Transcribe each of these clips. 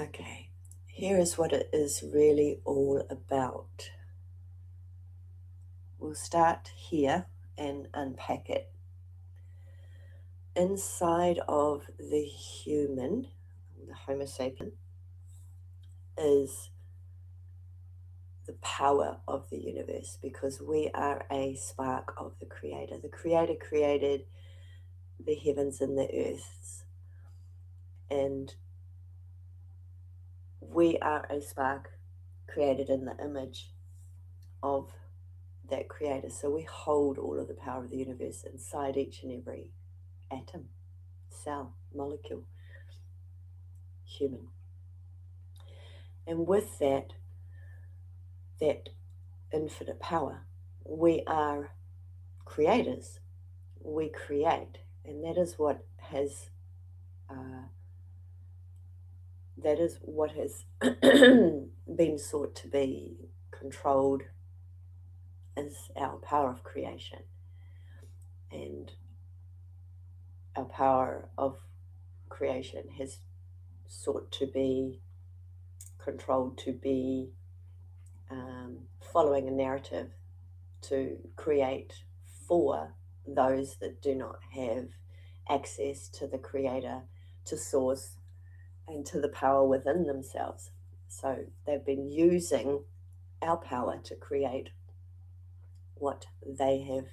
Okay, here is what it is really all about. We'll start here and unpack it. Inside of the human, the Homo sapien, is the power of the universe, because we are a spark of the Creator. The Creator created the heavens and the earths, and we are a spark created in the image of that Creator. So we hold all of the power of the universe inside each and every atom, cell, molecule, human. And with that infinite power, we are creators. We create, and that is what has been sought to be controlled, is our power of creation. And our power of creation has sought to be controlled, to be following a narrative to create for those that do not have access to the Creator, to Source, and to the power within themselves. So they've been using our power to create what they have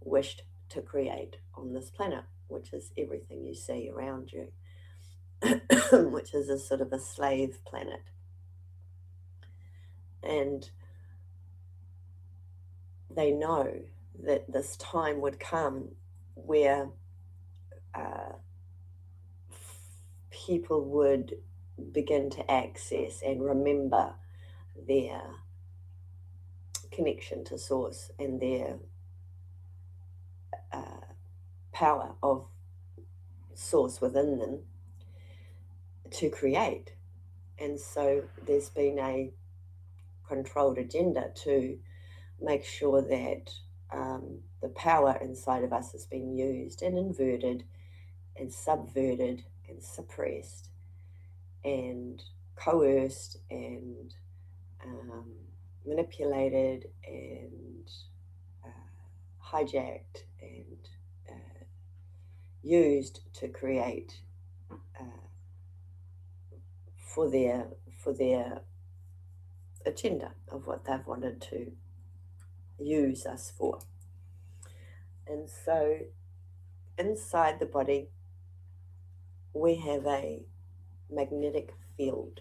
wished to create on this planet, which is everything you see around you, which is a sort of a slave planet. And they know that this time would come where people would begin to access and remember their connection to Source and their power of Source within them to create. And so there's been a controlled agenda to make sure that the power inside of us has been used and inverted and subverted and suppressed and coerced and manipulated and hijacked and used to create for their agenda of what they've wanted to use us for. And so inside the body we have a magnetic field.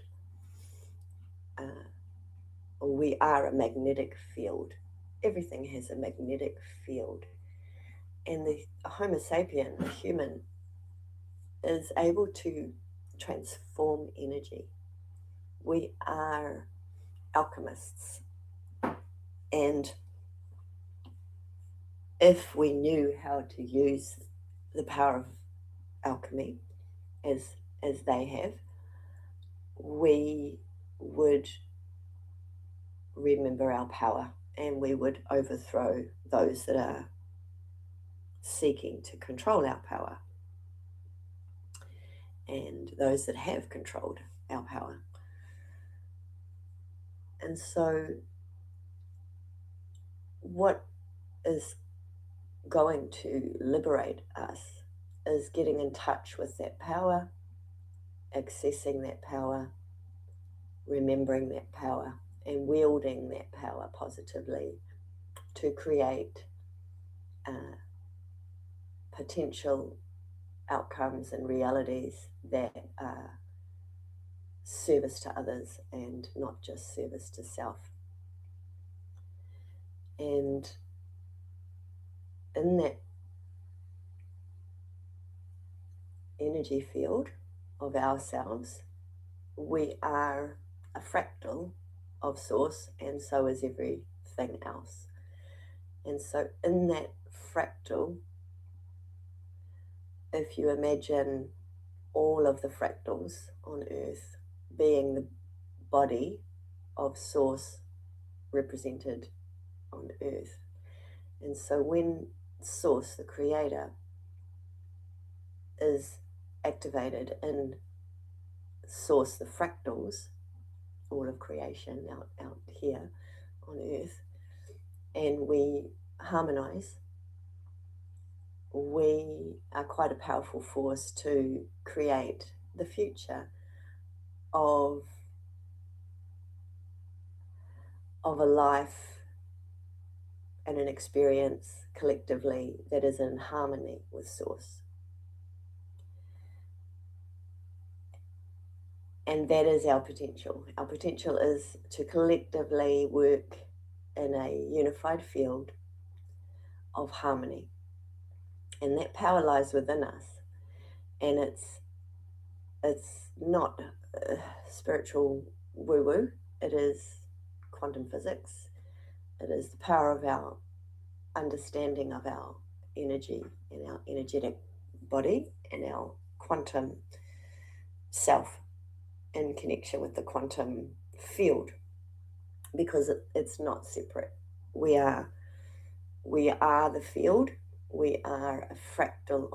We are a magnetic field. Everything has a magnetic field. And the Homo sapien, the human, is able to transform energy. We are alchemists. And if we knew how to use the power of alchemy as they have, we would remember our power and we would overthrow those that are seeking to control our power and those that have controlled our power. And so what is going to liberate us is getting in touch with that power, accessing that power, remembering that power, and wielding that power positively to create potential outcomes and realities that are service to others and not just service to self. And in that energy field of ourselves, we are a fractal of Source, and so is everything else. And so in that fractal, if you imagine all of the fractals on Earth being the body of Source represented on Earth. And so when Source, the Creator, is activated in source, the fractals, all of creation out here on earth, and we harmonize, we are quite a powerful force to create the future of a life and an experience collectively that is in harmony with source. And that is our potential. Our potential is to collectively work in a unified field of harmony. And that power lies within us. And it's not spiritual woo-woo. It is quantum physics. It is the power of our understanding of our energy and our energetic body and our quantum self in connection with the quantum field, because it's not separate. We are the field. We are a fractal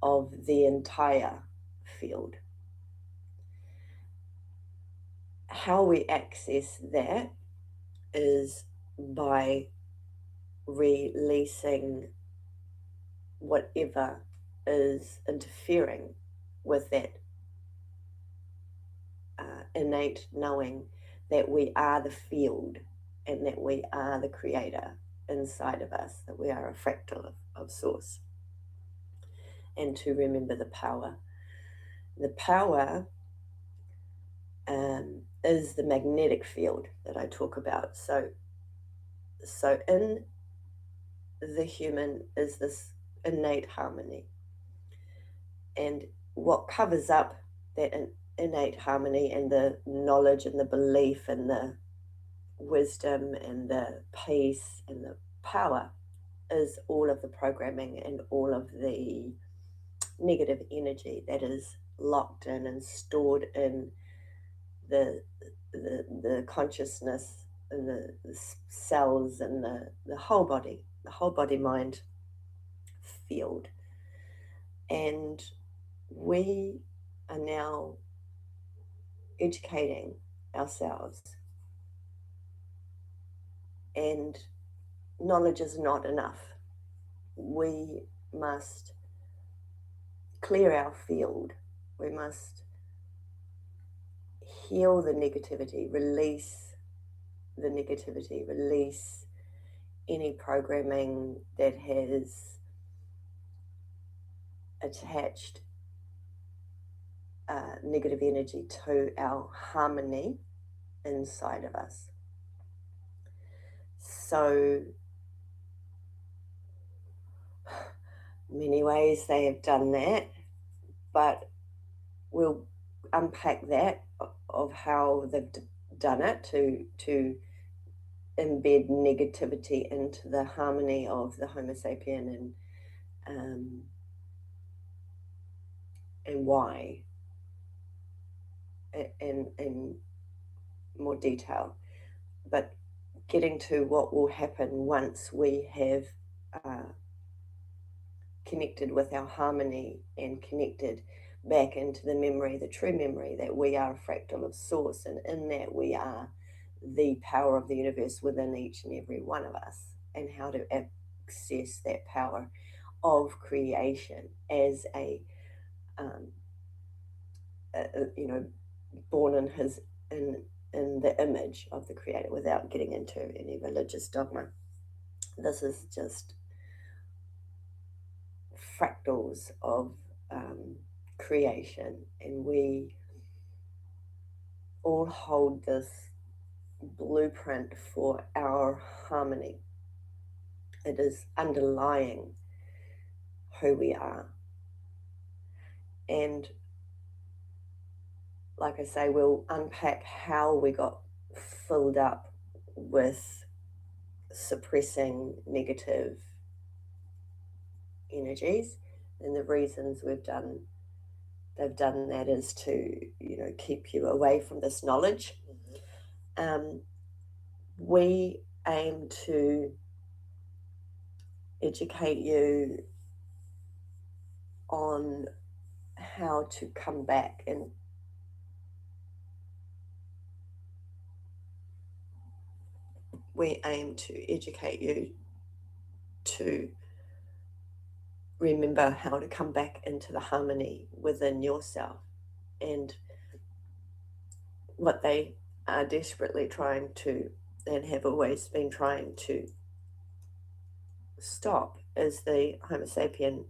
of the entire field. How we access that is by releasing whatever is interfering with that innate knowing that we are the field and that we are the creator inside of us, that we are a fractal of source. And to remember the power. The power is the magnetic field that I talk about. So in the human is this innate harmony. And what covers up that innate harmony and the knowledge and the belief and the wisdom and the peace and the power is all of the programming and all of the negative energy that is locked in and stored in the consciousness and the cells and the whole body mind field. And we are now educating ourselves, and knowledge is not enough. We must clear our field. We must heal the negativity, release the negativity, release any programming that has attached negative energy to our harmony inside of us. So many ways they have done that, but we'll unpack that of how they've done it to embed negativity into the harmony of the Homo sapien and why in more detail. But getting to what will happen once we have connected with our harmony and connected back into the memory, the true memory that we are a fractal of source, and in that we are the power of the universe within each and every one of us, and how to access that power of creation as a born in the image of the creator, without getting into any religious dogma. This is just fractals of creation, and we all hold this blueprint for our harmony. It is underlying who we are. And like I say, we'll unpack how we got filled up with suppressing negative energies, and the reasons they've done that is to keep you away from this knowledge. We aim to educate you on how to come back and we aim to educate you to remember how to come back into the harmony within yourself. And what they are desperately trying to, and have always been trying to stop, is the Homo sapien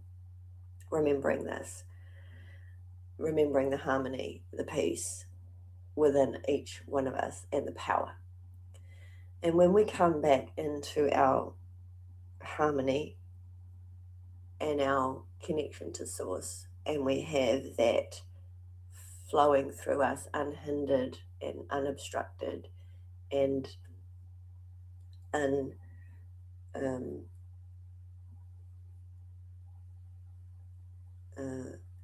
remembering this, remembering the harmony, the peace within each one of us, and the power. And when we come back into our harmony and our connection to source, and we have that flowing through us unhindered and unobstructed and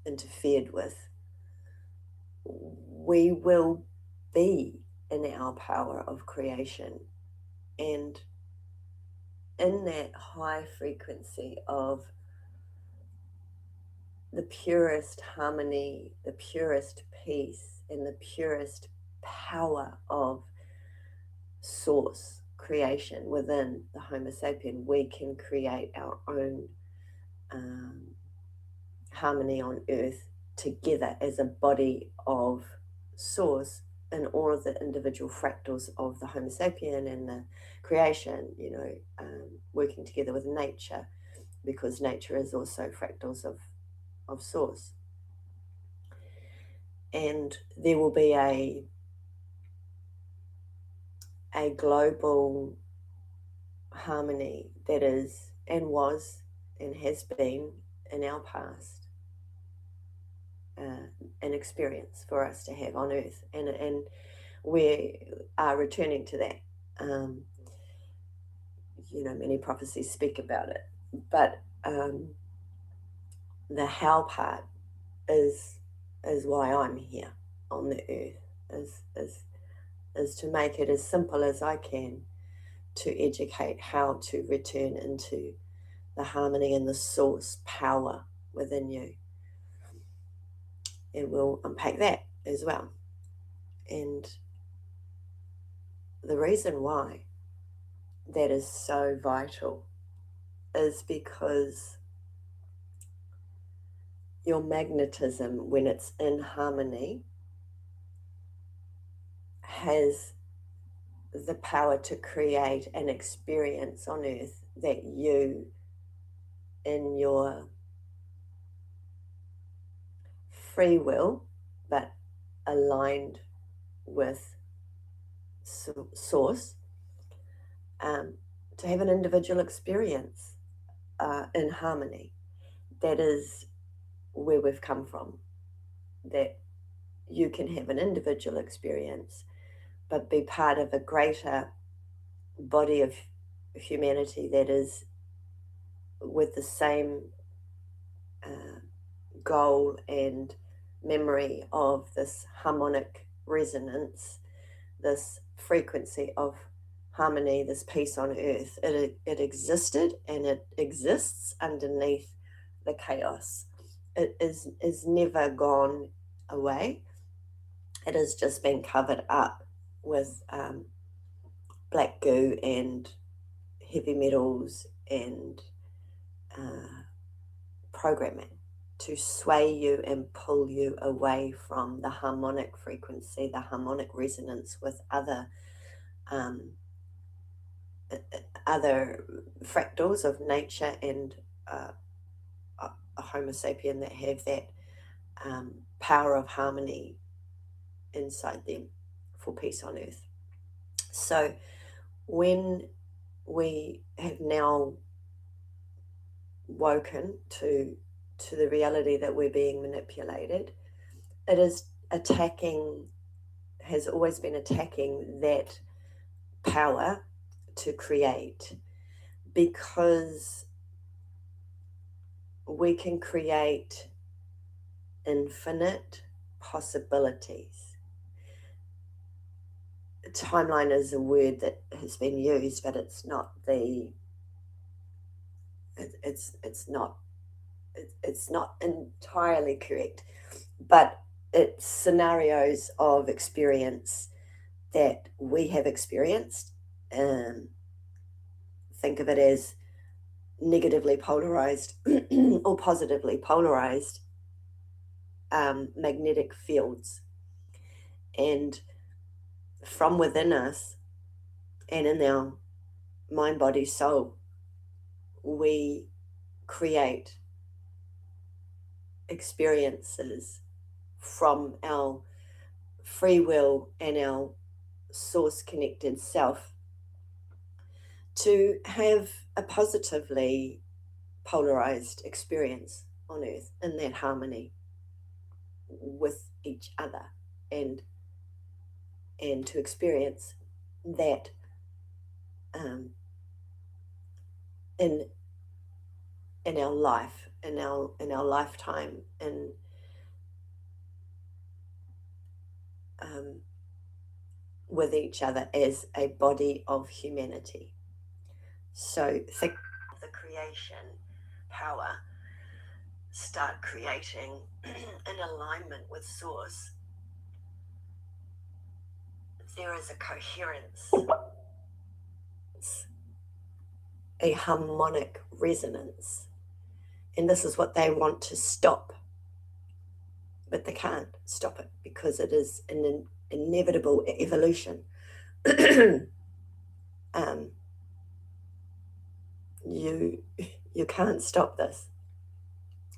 interfered with, we will be in our power of creation, and in that high frequency of the purest harmony, the purest peace, and the purest power of source creation within the Homo sapien, we can create our own harmony on earth together as a body of source, in all of the individual fractals of the Homo sapien and the creation, working together with nature, because nature is also fractals of source. And there will be a global harmony that is and was and has been in our past an experience for us to have on earth, and we are returning to that. Many prophecies speak about it, but the how part is why I'm here on the earth, is to make it as simple as I can to educate how to return into the harmony and the source power within you. And we'll unpack that as well. And the reason why that is so vital is because your magnetism, when it's in harmony, has the power to create an experience on earth that you, in your free will, but aligned with source, to have an individual experience in harmony. That is where we've come from, that you can have an individual experience but be part of a greater body of humanity that is with the same goal and memory of this harmonic resonance, this frequency of harmony, this peace on earth. It existed and it exists underneath the chaos. It is never gone away. It has just been covered up with black goo and heavy metals and programming to sway you and pull you away from the harmonic frequency, the harmonic resonance with other fractals of nature and a Homo sapien that have that power of harmony inside them for peace on earth. So when we have now woken to the reality that we're being manipulated, it is attacking, has always been attacking that power to create, because we can create infinite possibilities. Timeline is a word that has been used, but it's not it's not entirely correct, but it's scenarios of experience that we have experienced think of it as negatively polarized or positively polarized magnetic fields. And from within us and in our mind, body, soul, we create experiences from our free will and our source connected self to have a positively polarized experience on earth in that harmony with each other, and to experience that in our life, in our lifetime, and with each other as a body of humanity. So think of the creation power, start creating in alignment with source. There is a coherence, a harmonic resonance, and this is what they want to stop, but they can't stop it because it is an inevitable evolution. You can't stop this.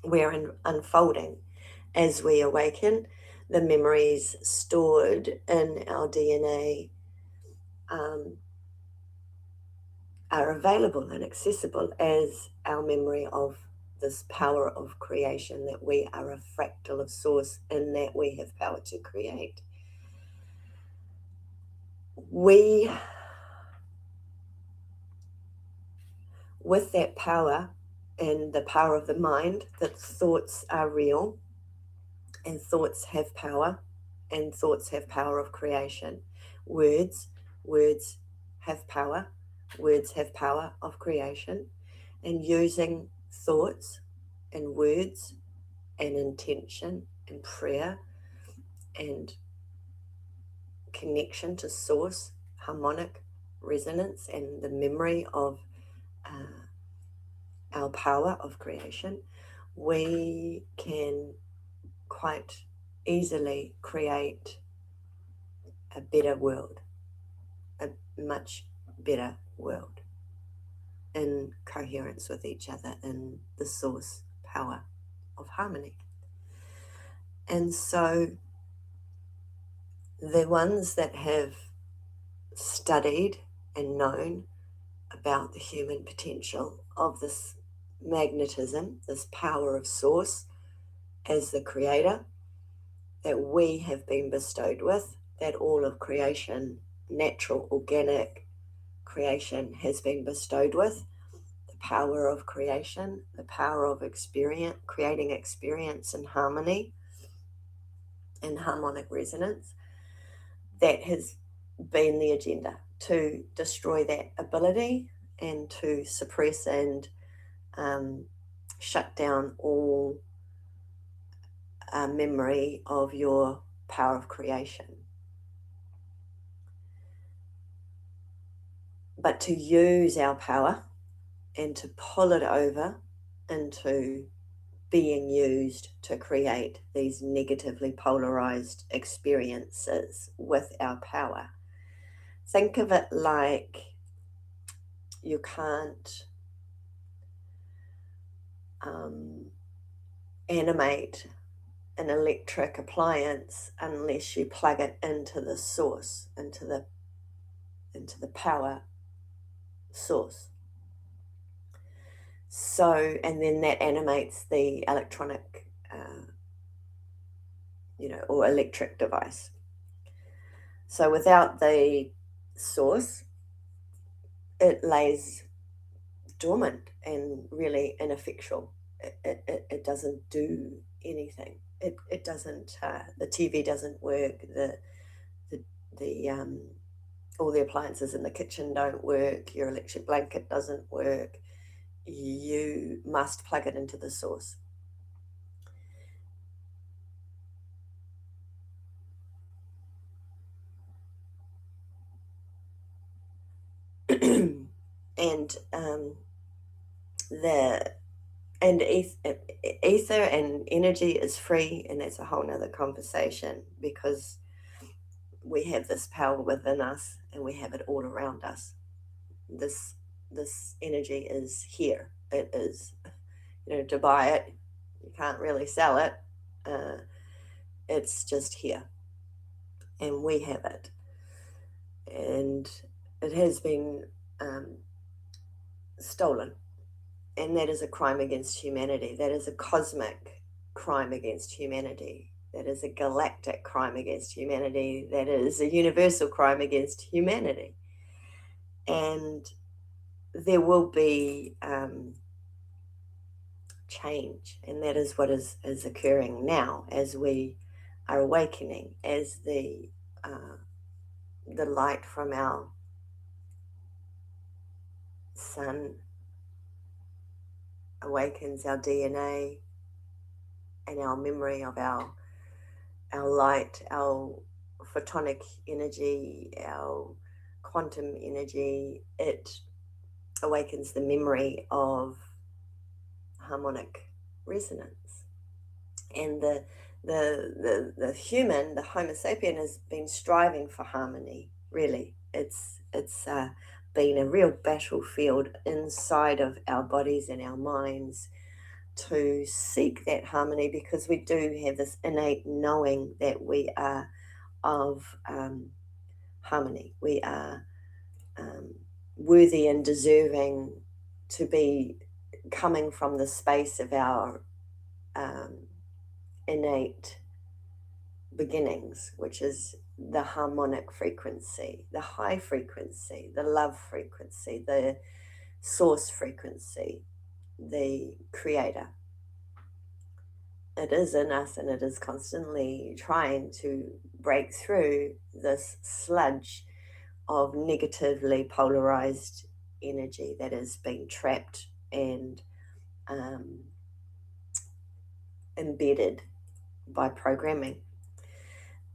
We're unfolding as we awaken. The memories stored in our DNA are available and accessible as our memory of this power of creation, that we are a fractal of source and that we have power to create. We, with that power and the power of the mind, that thoughts are real and thoughts have power and thoughts have power of creation. Words have power, words have power of creation, and using thoughts and words and intention and prayer and connection to source, harmonic resonance, and the memory of our power of creation, we can quite easily create a better world, a much better world, in coherence with each other, in the source power of harmony. And so the ones that have studied and known about the human potential of this magnetism, this power of source as the creator that we have been bestowed with, that all of creation, natural, organic creation, has been bestowed with, the power of creation, the power of experience, creating experience in harmony and harmonic resonance. That has been the agenda, to destroy that ability and to suppress and shut down all memory of your power of creation. But to use our power and to pull it over into being used to create these negatively polarized experiences with our power. Think of it like you can't animate an electric appliance unless you plug it into the source, into the power source. So, and then that animates the electronic, or electric device. So without the source, it lays dormant and really ineffectual. It doesn't do anything. It doesn't. The TV doesn't work. All the appliances in the kitchen don't work. Your electric blanket doesn't work. You must plug it into the source. and the and ether and energy is free, and that's a whole nother conversation, because we have this power within us and we have it all around us. This energy is here. It is, to buy it, you can't really sell it. uh, it's just here, and we have it, and it has been stolen. And that is a crime against humanity. That is a cosmic crime against humanity. That is a galactic crime against humanity. That is a universal crime against humanity. And there will be change, and that is what is occurring now as we are awakening, as the light from our sun awakens our DNA and our memory of our light, our photonic energy, our quantum energy. It awakens the memory of harmonic resonance. And the human, the Homo sapien, has been striving for harmony. Really, it's been a real battlefield inside of our bodies and our minds to seek that harmony, because we do have this innate knowing that we are of harmony. We are worthy and deserving to be coming from the space of our innate beginnings, which is the harmonic frequency, the high frequency, the love frequency, the source frequency, the creator. It is in us, and it is constantly trying to break through this sludge of negatively polarized energy that is being trapped and embedded by programming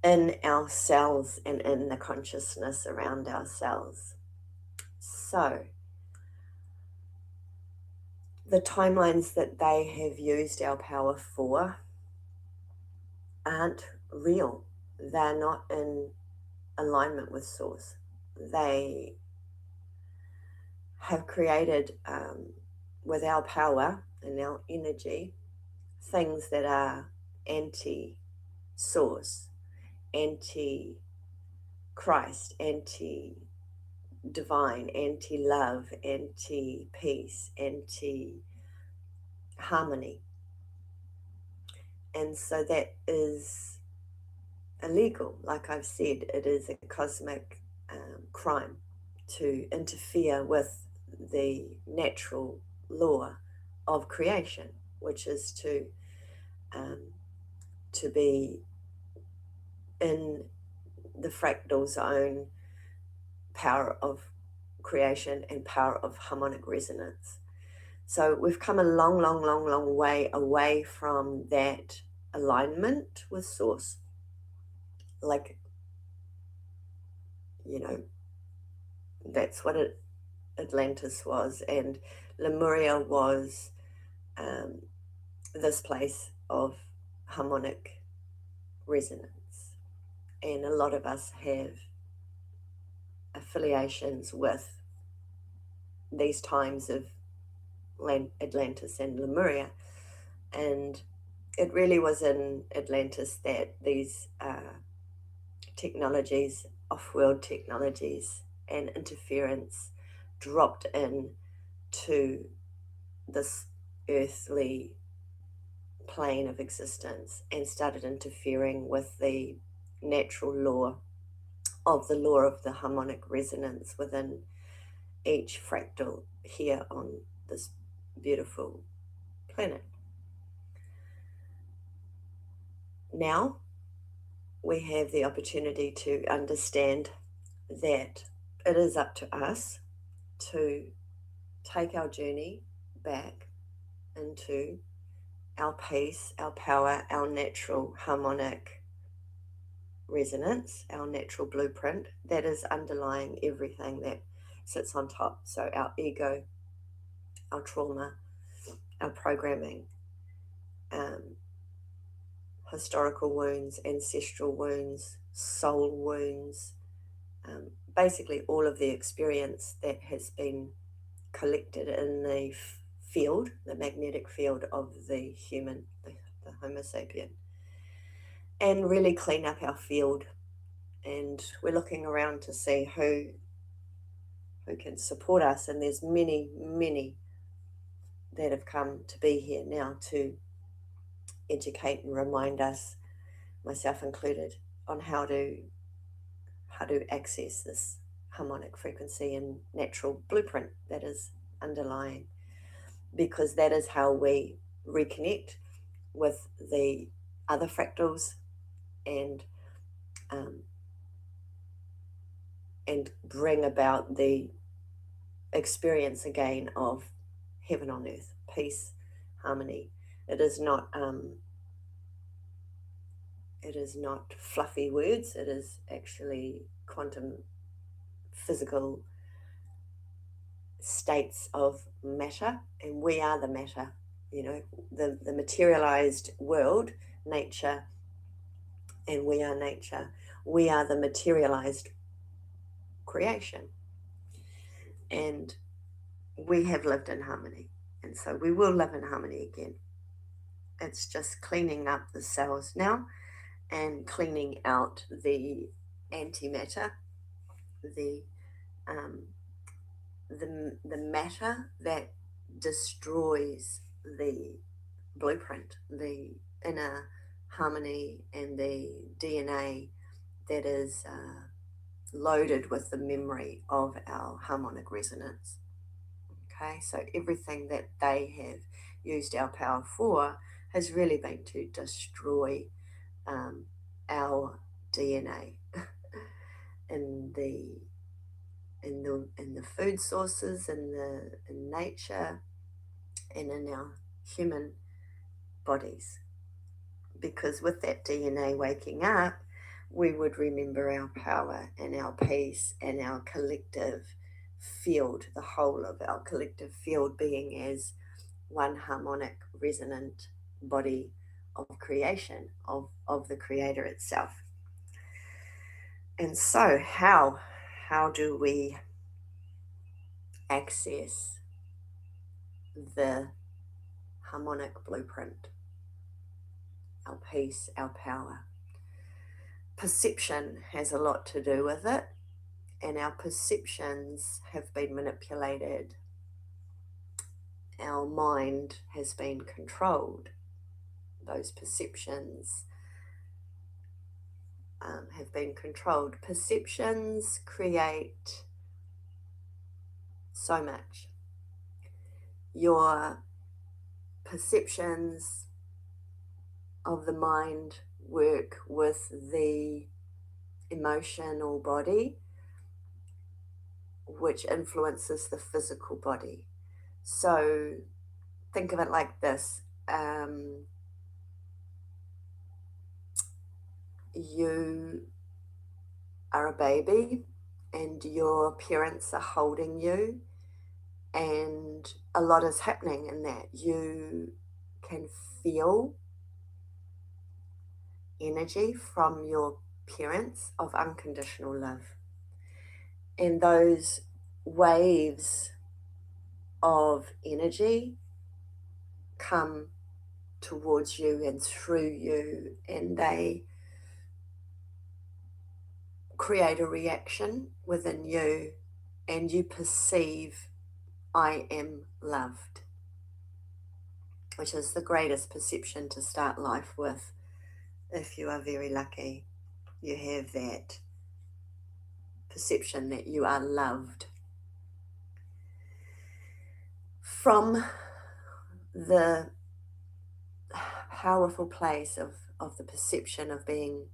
in our cells and in the consciousness around our cells. So the timelines that they have used our power for aren't real. They're not in alignment with source. They have created, with our power and our energy, things that are anti-source, anti-Christ, anti-divine, anti-love, anti-peace, anti-harmony. And so that is illegal. Like I've said, it is a cosmic crime to interfere with the natural law of creation, which is to be in the fractal zone power of creation and power of harmonic resonance. So we've come a long, long, long, long way away from that alignment with source. Like, that's what Atlantis was, and Lemuria was this place of harmonic resonance. And a lot of us have affiliations with these times of Atlantis and Lemuria. And it really was in Atlantis that these technologies, off-world technologies and interference dropped in to this earthly plane of existence and started interfering with the natural law of the harmonic resonance within each fractal here on this beautiful planet. Now we have the opportunity to understand that it is up to us to take our journey back into our peace, our power, our natural harmonic resonance, our natural blueprint that is underlying everything that sits on top. So our ego, our trauma, our programming, um, historical wounds, ancestral wounds, soul wounds, basically all of the experience that has been collected in the field, the magnetic field of the human, the Homo sapien, and really clean up our field. And we're looking around to see who can support us, and there's many that have come to be here now to educate and remind us, myself included, on how to access this harmonic frequency and natural blueprint that is underlying, because that is how we reconnect with the other fractals and bring about the experience again of heaven on earth, peace, harmony. It is not fluffy words. It is actually quantum physical states of matter, and we are the matter. The materialized world, nature, and we are nature. We are the materialized creation, and we have lived in harmony, and so we will live in harmony again. It's just cleaning up the cells now and cleaning out the antimatter, the matter that destroys the blueprint, the inner harmony, and the DNA that is loaded with the memory of our harmonic resonance. Okay, so everything that they have used our power for has really been to destroy our DNA in the food sources, in nature, and in our human bodies. Because with that DNA waking up, we would remember our power and our peace and our collective field, the whole of our collective field being as one harmonic resonant body of creation, of the creator itself. And so how do we access the harmonic blueprint, our peace, our power? Perception has a lot to do with it, and our perceptions have been manipulated. Our mind has been controlled. Those perceptions have been controlled. Perceptions create so much. Your perceptions of the mind work with the emotional body, which influences the physical body. So think of it like this. You are a baby and your parents are holding you, and a lot is happening in that. You can feel energy from your parents of unconditional love, and those waves of energy come towards you and through you, and they create a reaction within you, and you perceive, I am loved, which is the greatest perception to start life with. If you are very lucky, you have that perception that you are loved. From the powerful place of the perception of being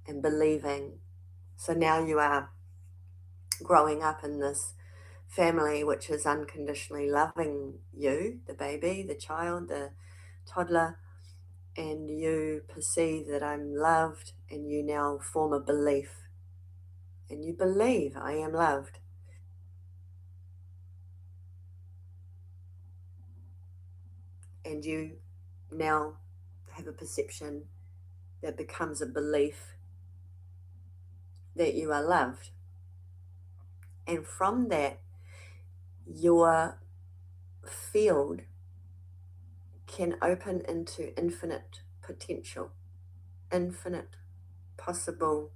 and believing. So now you are growing up in this family which is unconditionally loving you, the baby, the child, the toddler, and you perceive that I'm loved, and you now form a belief, and you believe I am loved. and you now have a perception that becomes a belief that you are loved. And from that, your field can open into infinite potential, infinite possible,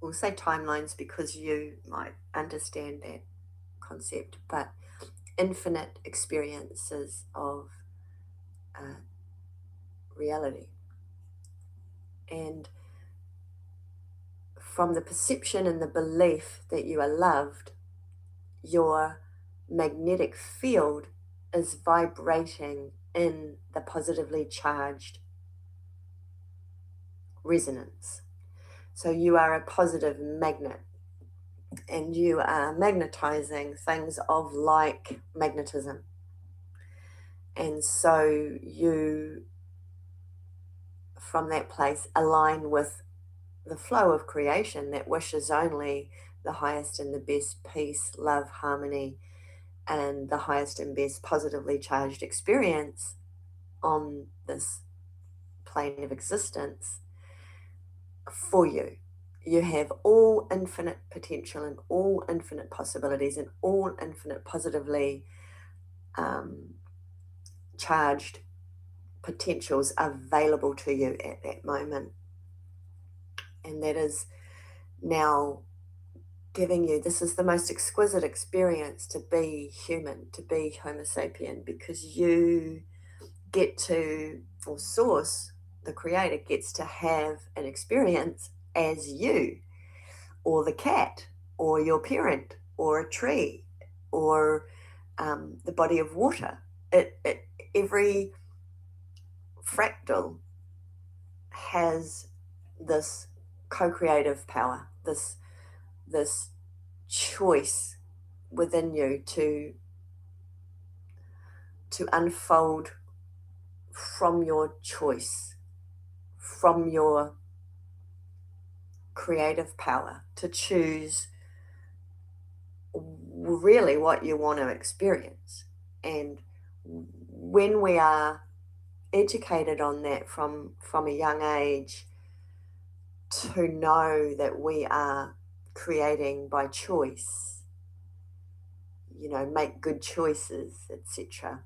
we'll say timelines because you might understand that concept, but infinite experiences of reality. And from the perception and the belief that you are loved, your magnetic field is vibrating in the positively charged resonance. So you are a positive magnet, and you are magnetizing things of like magnetism. And so you, from that place, align with the flow of creation that wishes only the highest and the best peace, love, harmony, and the highest and best positively charged experience on this plane of existence for you. You have all infinite potential and all infinite possibilities and all infinite positively charged potentials available to you at that moment. And that is now giving you, this is the most exquisite experience to be human, to be Homo sapien, because you get to, or Source, the Creator, gets to have an experience as you, or the cat, or your parent, or a tree, or the body of water. Every fractal has this co-creative power, this choice within you to unfold from your choice, from your creative power, to choose really what you want to experience. And when we are educated on that from a young age, to know that we are creating by choice, make good choices, etc.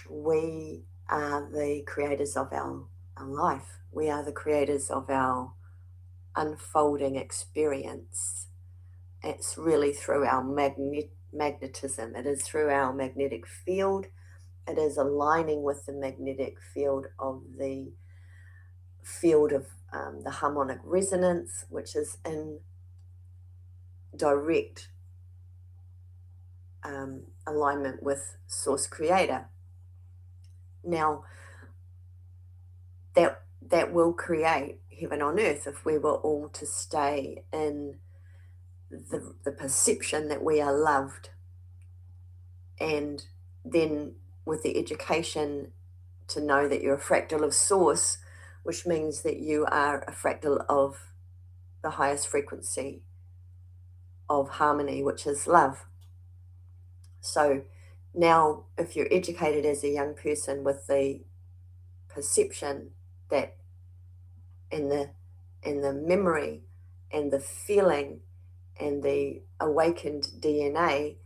We are the creators of our life. We are the creators of our unfolding experience. It's really through our magnetism. It is through our magnetic field. It is aligning with the magnetic field of the harmonic resonance, which is in direct alignment with Source Creator. Now, that will create heaven on earth if we were all to stay in the perception that we are loved, and then with the education to know that you're a fractal of Source, which means that you are a fractal of the highest frequency of harmony, which is love. So now, if you're educated as a young person with the perception that in the memory and the feeling and the awakened DNA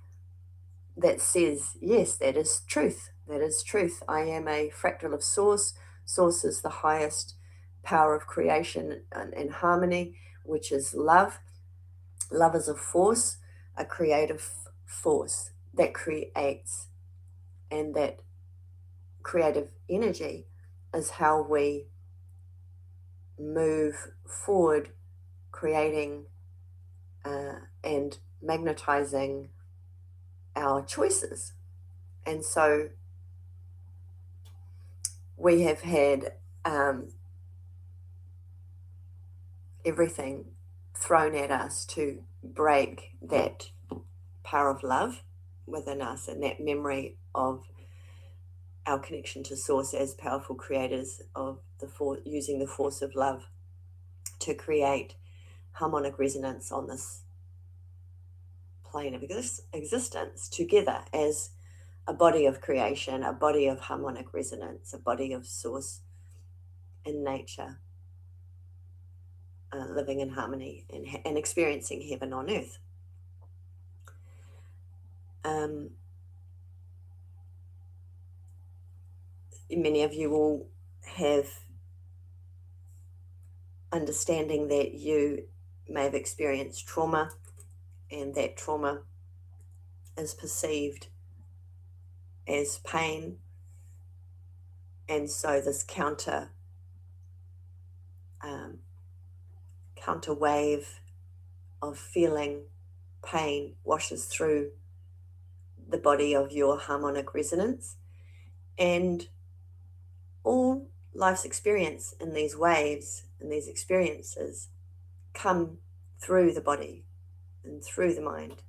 that says, yes, that is truth. That is truth. I am a fractal of Source. Source is the highest power of creation and harmony, which is love. Love is a force, a creative force that creates, and that creative energy is how we move forward, creating and magnetizing our choices. And so we have had everything thrown at us to break that power of love within us and that memory of our connection to Source as powerful creators of using the force of love to create harmonic resonance on this plane of existence together as a body of creation, a body of harmonic resonance, a body of source in nature, living in harmony and experiencing heaven on earth. Many of you will have understanding that you may have experienced trauma, and that trauma is perceived as pain, and so this counter wave of feeling pain washes through the body of your harmonic resonance, and all life's experience in these waves and these experiences come through the body and through the mind,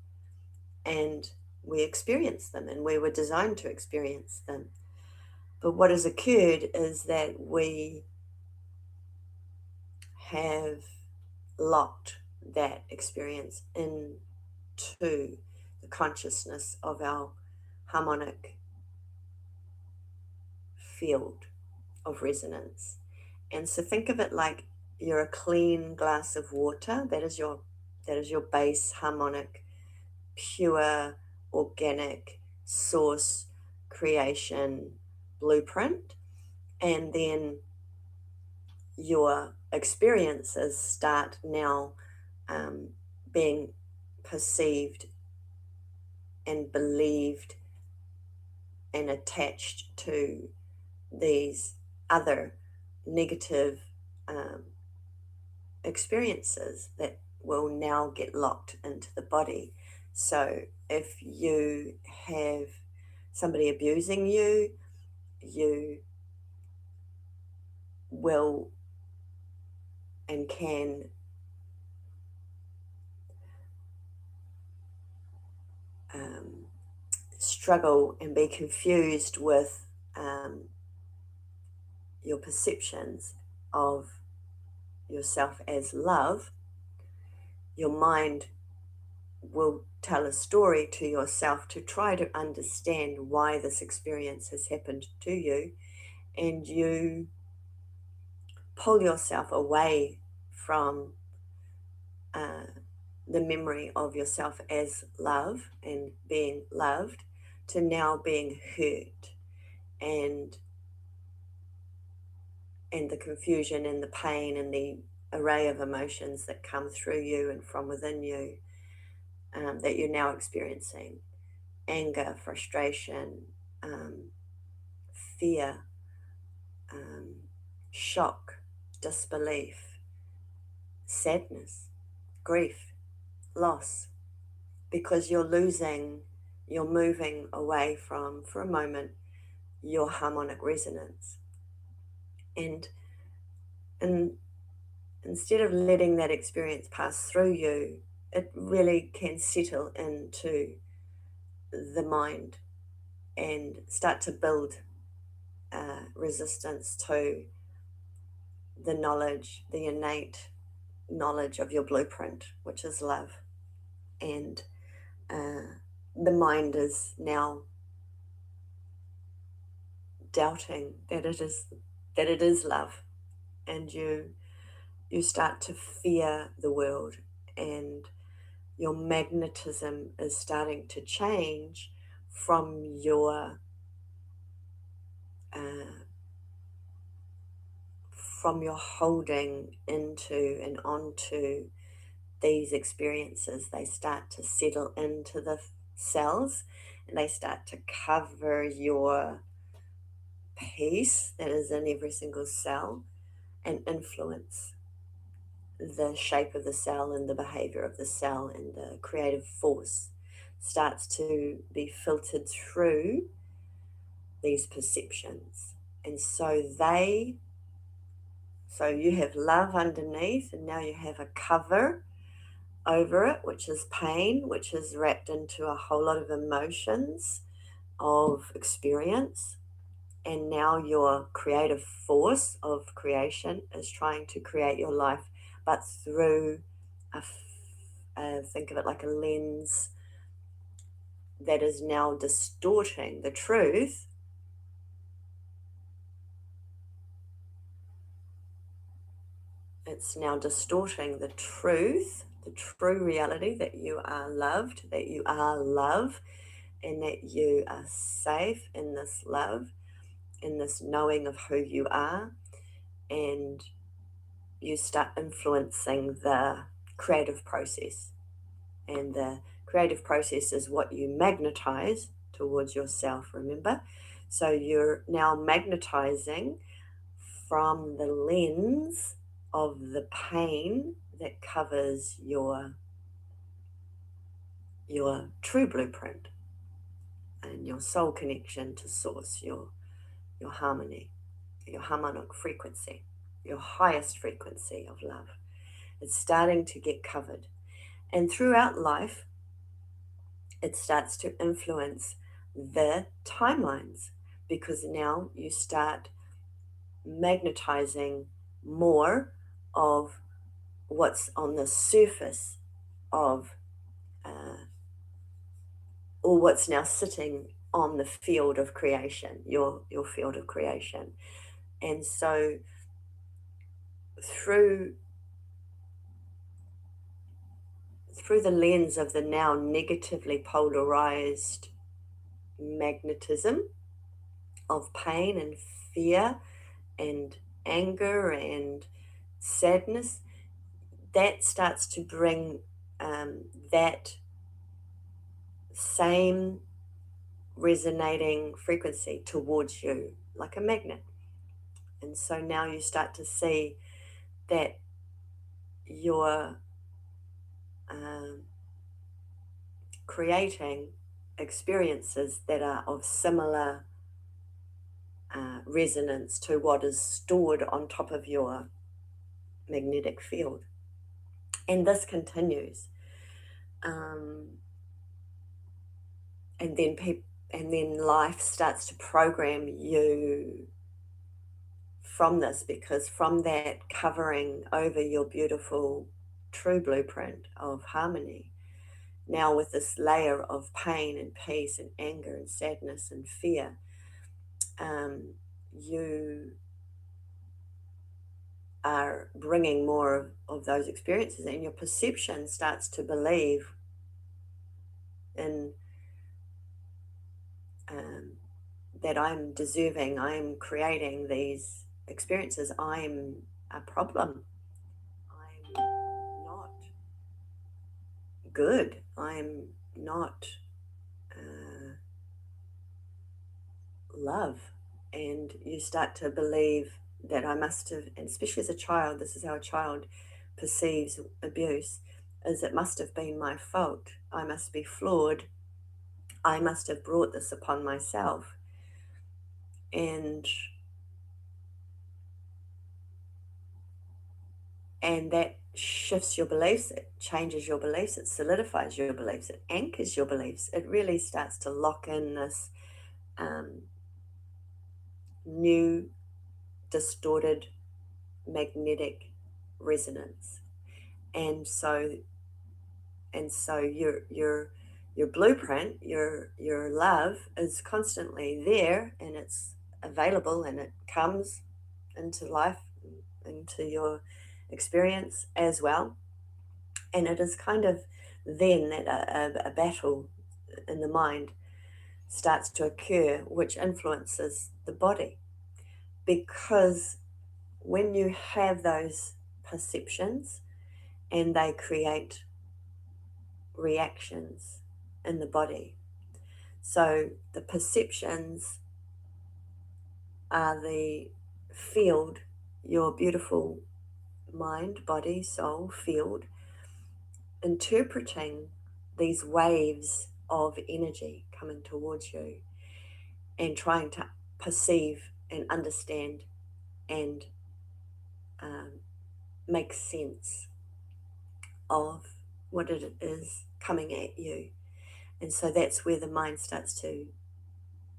and we experience them, and we were designed to experience them. But what has occurred is that we have locked that experience into the consciousness of our harmonic field of resonance. And so think of it like you're a clean glass of water. That is your base harmonic, pure, organic source creation blueprint. And then your experiences start now being perceived and believed and attached to these other negative experiences that will now get locked into the body. So if you have somebody abusing you, you will and can struggle and be confused with your perceptions of yourself as love. Your mind will tell a story to yourself to try to understand why this experience has happened to you, and you pull yourself away from the memory of yourself as love and being loved to now being hurt, and the confusion and the pain and the array of emotions that come through you and from within you that you're now experiencing: anger, frustration, fear, shock, disbelief, sadness, grief, loss, because you're moving away from, for a moment, your harmonic resonance. And instead of letting that experience pass through you, it really can settle into the mind and start to build resistance to the knowledge, the innate knowledge of your blueprint, which is love. And the mind is now doubting that it is love, and you start to fear the world, and your magnetism is starting to change from your holding into and onto these experiences. They start to settle into the cells, and they start to cover your peace that is in every single cell, and influence the shape of the cell and the behavior of the cell, and the creative force starts to be filtered through these perceptions. And so you have love underneath, and now you have a cover over it, which is pain, which is wrapped into a whole lot of emotions of experience. And now your creative force of creation is trying to create your life, but through think of it like a lens that is now distorting the truth, it's now distorting the truth, the true reality that you are loved, that you are love, and that you are safe in this love, in this knowing of who you are, and you start influencing the creative process. And the creative process is what you magnetize towards yourself, remember? So you're now magnetizing from the lens of the pain that covers your true blueprint and your soul connection to source, your harmony, your harmonic frequency, your highest frequency of love. It's starting to get covered. And throughout life, it starts to influence the timelines, because now you start magnetizing more of what's on the surface of, or what's now sitting on the field of creation, your field of creation. And so through the lens of the now negatively polarized magnetism of pain and fear and anger and sadness, that starts to bring that same resonating frequency towards you like a magnet. And so now you start to see that you're creating experiences that are of similar resonance to what is stored on top of your magnetic field. And this continues. And then life starts to program you from this, because from that covering over your beautiful true blueprint of harmony, now with this layer of pain and peace and anger and sadness and fear, you are bringing more of those experiences, and your perception starts to believe in that I'm deserving, I'm creating these experiences, I'm a problem, I'm not good, I'm not love. And you start to believe that I must have, and especially as a child, this is how a child perceives abuse, is it must have been my fault, I must be flawed, I must have brought this upon myself. And that shifts your beliefs, it changes your beliefs, it solidifies your beliefs, it anchors your beliefs, it really starts to lock in this new distorted magnetic resonance. And so your blueprint, your love is constantly there, and it's available, and it comes into life, into your experience as well. And it is kind of then that a battle in the mind starts to occur, which influences the body. Because when you have those perceptions and they create reactions in the body. So the perceptions are the field, your beautiful mind, body, soul field, interpreting these waves of energy coming towards you and trying to perceive and understand and make sense of what it is coming at you. And so that's where the mind starts to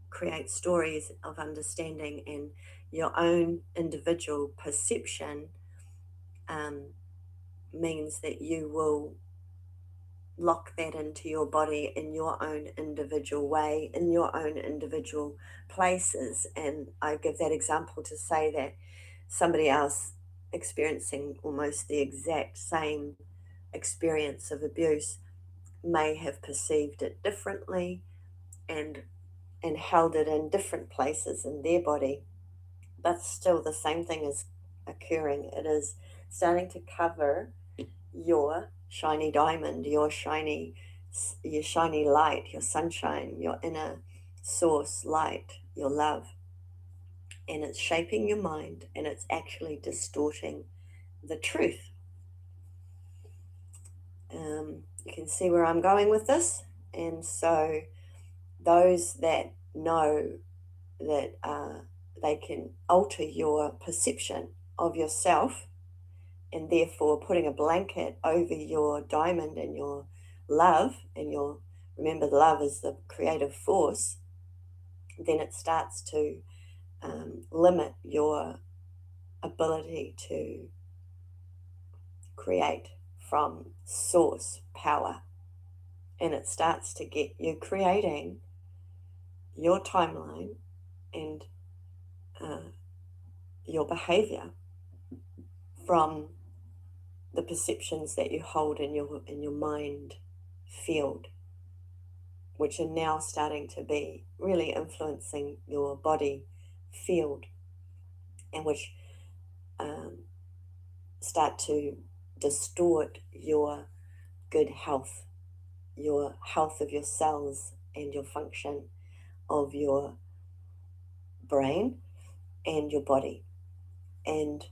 create stories of understanding, and your own individual perception means that you will lock that into your body in your own individual way, in your own individual places. And I give that example to say that somebody else experiencing almost the exact same experience of abuse may have perceived it differently and held it in different places in their body, but still the same thing is occurring. It is starting to cover your shiny diamond, your shiny light, your sunshine, your inner source light, your love. And it's shaping your mind, and it's actually distorting the truth. You can see where I'm going with this. And so those that know that they can alter your perception of yourself, and therefore putting a blanket over your diamond and your love, and your, remember, love is the creative force, then it starts to limit your ability to create from source power. And it starts to get you creating your timeline and your behavior from the perceptions that you hold in your mind field, which are now starting to be really influencing your body field, and which start to distort your good health, your health of your cells and your function of your brain and your body. And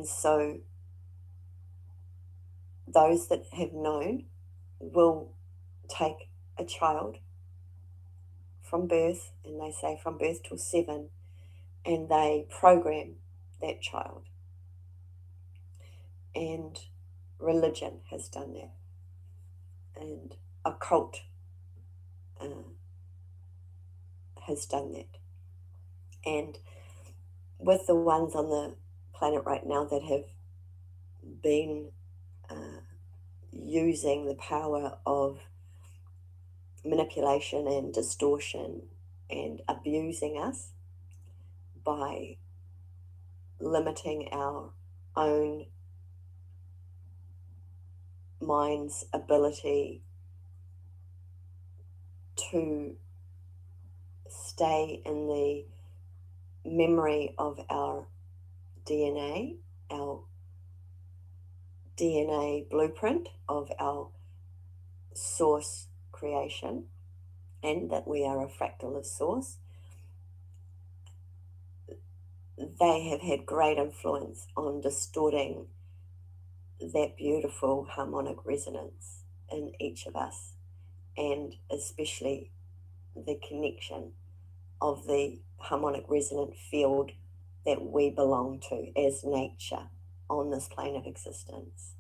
so those that have known will take a child from birth, and they say from birth till 7, and they program that child. And religion has done that, and occult has done that. And with the ones on the planet right now that have been using the power of manipulation and distortion and abusing us by limiting our own mind's ability to stay in the memory of our DNA blueprint of our source creation, and that we are a fractal of source. They have had great influence on distorting that beautiful harmonic resonance in each of us, and especially the connection of the harmonic resonant field that we belong to as nature on this plane of existence.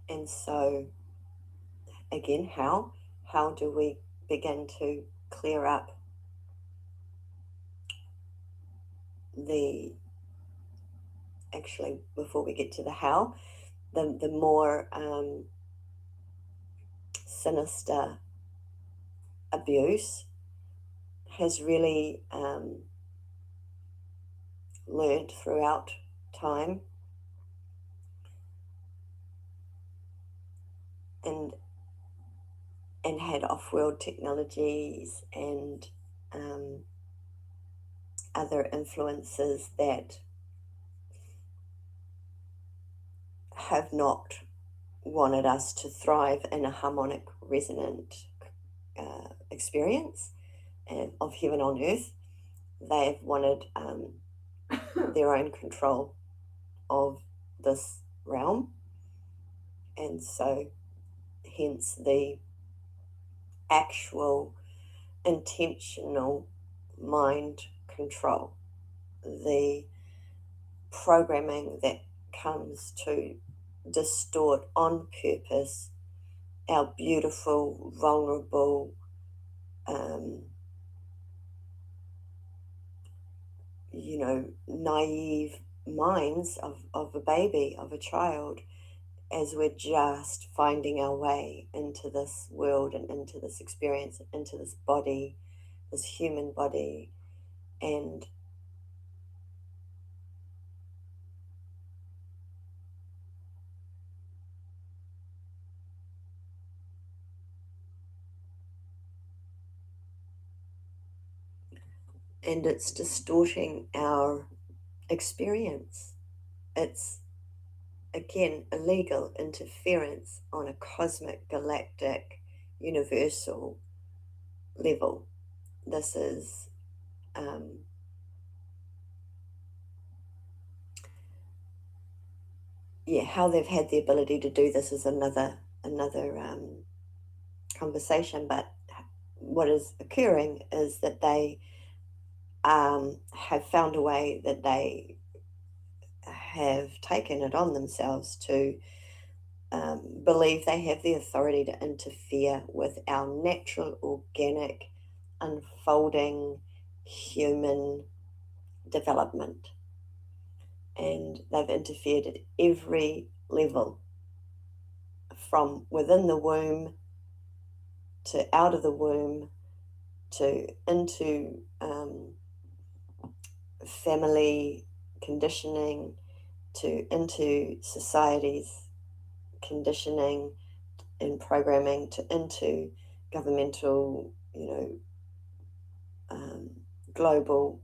And so, again, how do we begin to clear up actually, before we get to the how, the more sinister abuse has really learned throughout time, and had off-world technologies and other influences that have not wanted us to thrive in a harmonic resonant experience of heaven on earth. They've wanted their own control of this realm, and so hence the actual intentional mind control, the programming that comes to distort on purpose our beautiful, vulnerable, naive minds of a baby, of a child, as we're just finding our way into this world and into this experience, into this body, this human body. And it's distorting our experience. It's, again, illegal interference on a cosmic, galactic, universal level. This is, how they've had the ability to do this is another conversation. But what is occurring is that they have found a way that they have taken it on themselves to believe they have the authority to interfere with our natural, organic, unfolding human development. And they've interfered at every level, from within the womb to out of the womb to into family conditioning, to into society's conditioning and programming, to into governmental, global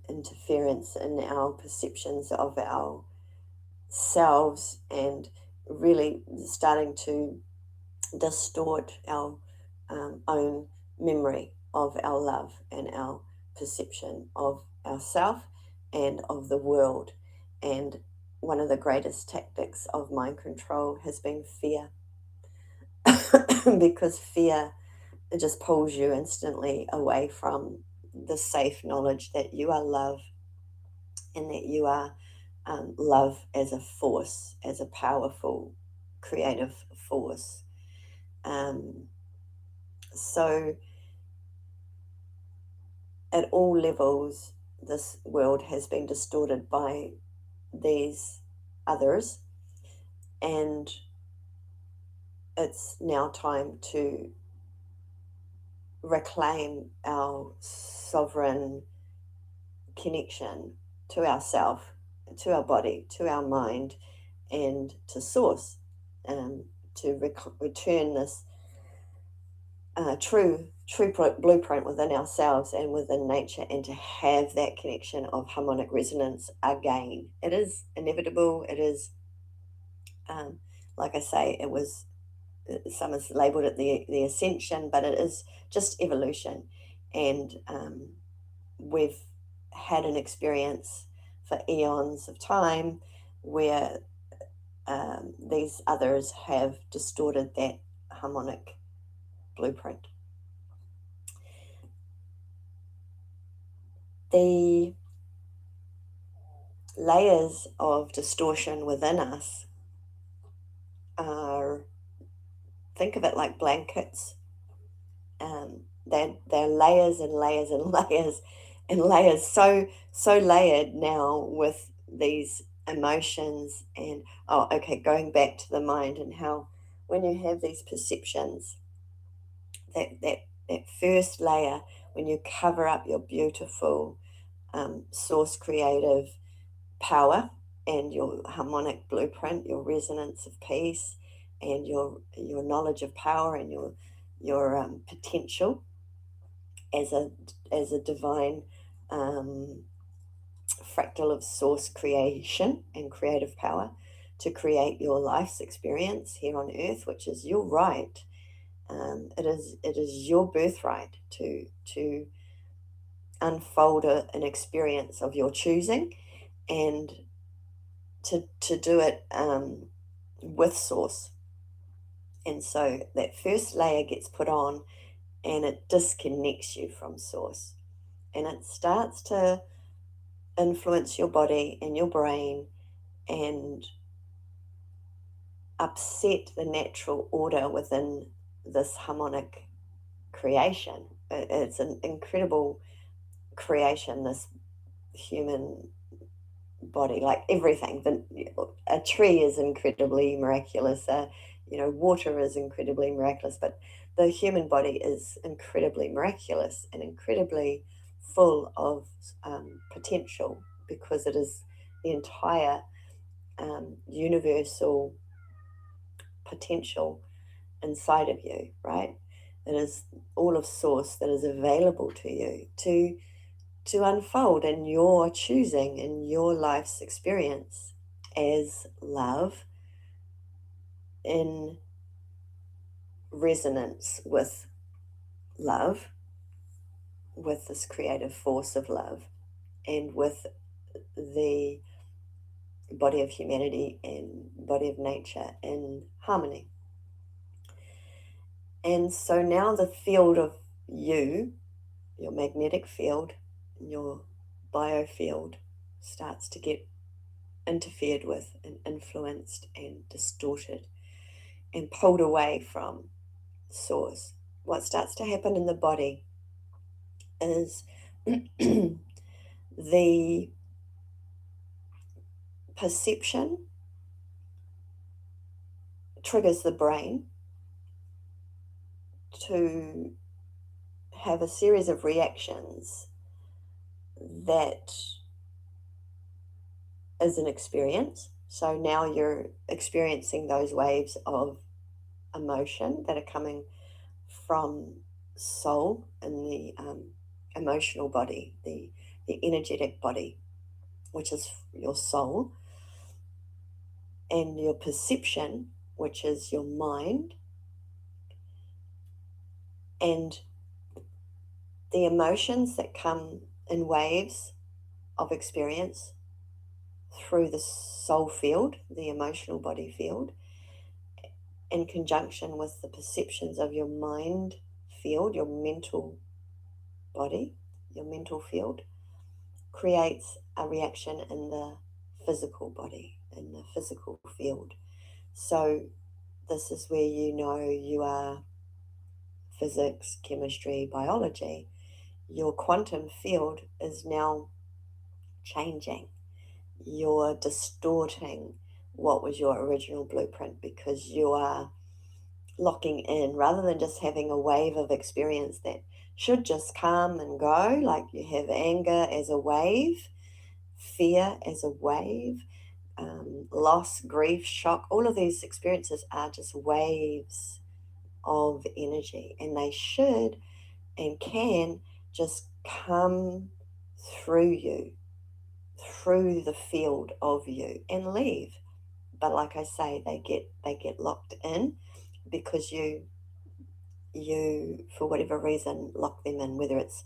interference in our perceptions of ourselves, and really starting to distort our own memory of our love and our perception of ourself and of the world. And one of the greatest tactics of mind control has been fear, because fear, it just pulls you instantly away from the safe knowledge that you are love, and that you are love as a force, as a powerful creative force. So at all levels, this world has been distorted by these others, and it's now time to reclaim our sovereign connection to ourself, to our body, to our mind, and to source, to return this true blueprint within ourselves and within nature, and to have that connection of harmonic resonance again. It is inevitable. It is, like I say, it was, some has labeled it the ascension, but it is just evolution. And we've had an experience for eons of time where these others have distorted that harmonic blueprint. The layers of distortion within us are, think of it like blankets. They're layers and layers and layers and layers, so layered now with these emotions. And oh, okay, going back to the mind, and how when you have these perceptions, that first layer, when you cover up your beautiful source creative power and your harmonic blueprint, your resonance of peace, and your knowledge of power, and your potential as a divine fractal of source creation and creative power to create your life's experience here on earth, which is your right. It is your birthright to unfold an experience of your choosing, and to do it with source. And so that first layer gets put on, and it disconnects you from source, and it starts to influence your body and your brain, and upset the natural order within this harmonic creation. It's an incredible creation, this human body, like everything. A tree is incredibly miraculous. Water is incredibly miraculous, but the human body is incredibly miraculous and incredibly full of potential, because it is the entire universal potential inside of you, right? It is all of source that is available to you to unfold in your choosing, in your life's experience, as love, in resonance with love, with this creative force of love, and with the body of humanity and body of nature in harmony. And so now the field of you, your magnetic field, your biofield, starts to get interfered with and influenced and distorted and pulled away from source. What starts to happen in the body is the perception triggers the brain to have a series of reactions that is an experience. So now you're experiencing those waves of emotion that are coming from soul and the emotional body, the energetic body, which is your soul, and your perception, which is your mind, and the emotions that come in waves of experience through the soul field, the emotional body field, in conjunction with the perceptions of your mind field, your mental body, your mental field, creates a reaction in the physical body, in the physical field. So this is where you are physics, chemistry, biology. Your quantum field is now changing. You're distorting what was your original blueprint, because you are locking in, rather than just having a wave of experience that should just come and go, like you have anger as a wave, fear as a wave, loss, grief, shock. All of these experiences are just waves of energy, and they should and can just come through you, through the field of you, and leave. But like I say, they get locked in because you for whatever reason lock them in, whether it's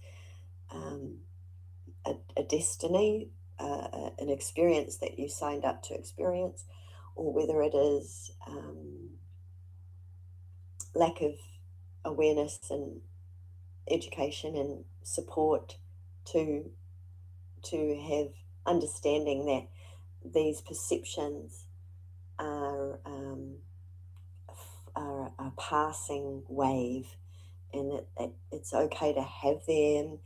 a destiny, an experience that you signed up to experience, or whether it is lack of awareness and education and support to have understanding that these perceptions are a passing wave, and that it's okay to have them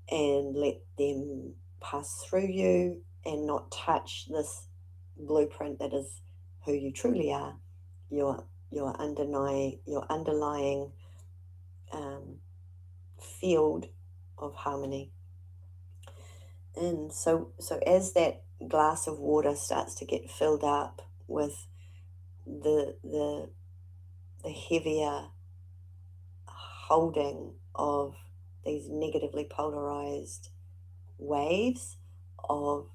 and let them pass through you and not touch this blueprint that is who you truly are, your underlying field of harmony. And so as that glass of water starts to get filled up with the heavier holding of these negatively polarized waves of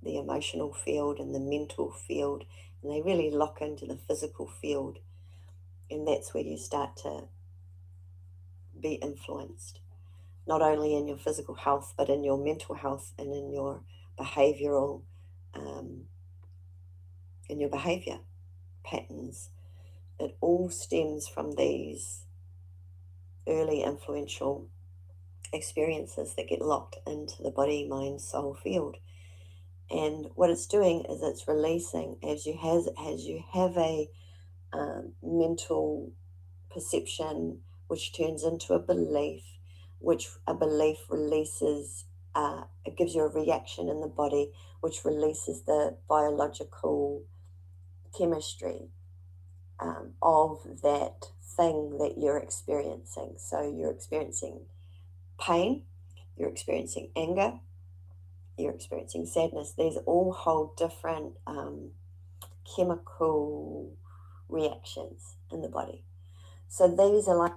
the emotional field and the mental field, and they really lock into the physical field, and that's where you start to be influenced, not only in your physical health, but in your mental health and in your behavioral, in your behavior patterns. It all stems from these early influential experiences that get locked into the body, mind, soul field. And what it's doing is it's releasing, as you have a mental perception which turns into a belief, which a belief releases, it gives you a reaction in the body, which releases the biological chemistry of that thing that you're experiencing. So you're experiencing pain, you're experiencing anger, you're experiencing sadness. These all hold different chemical reactions in the body. So these are like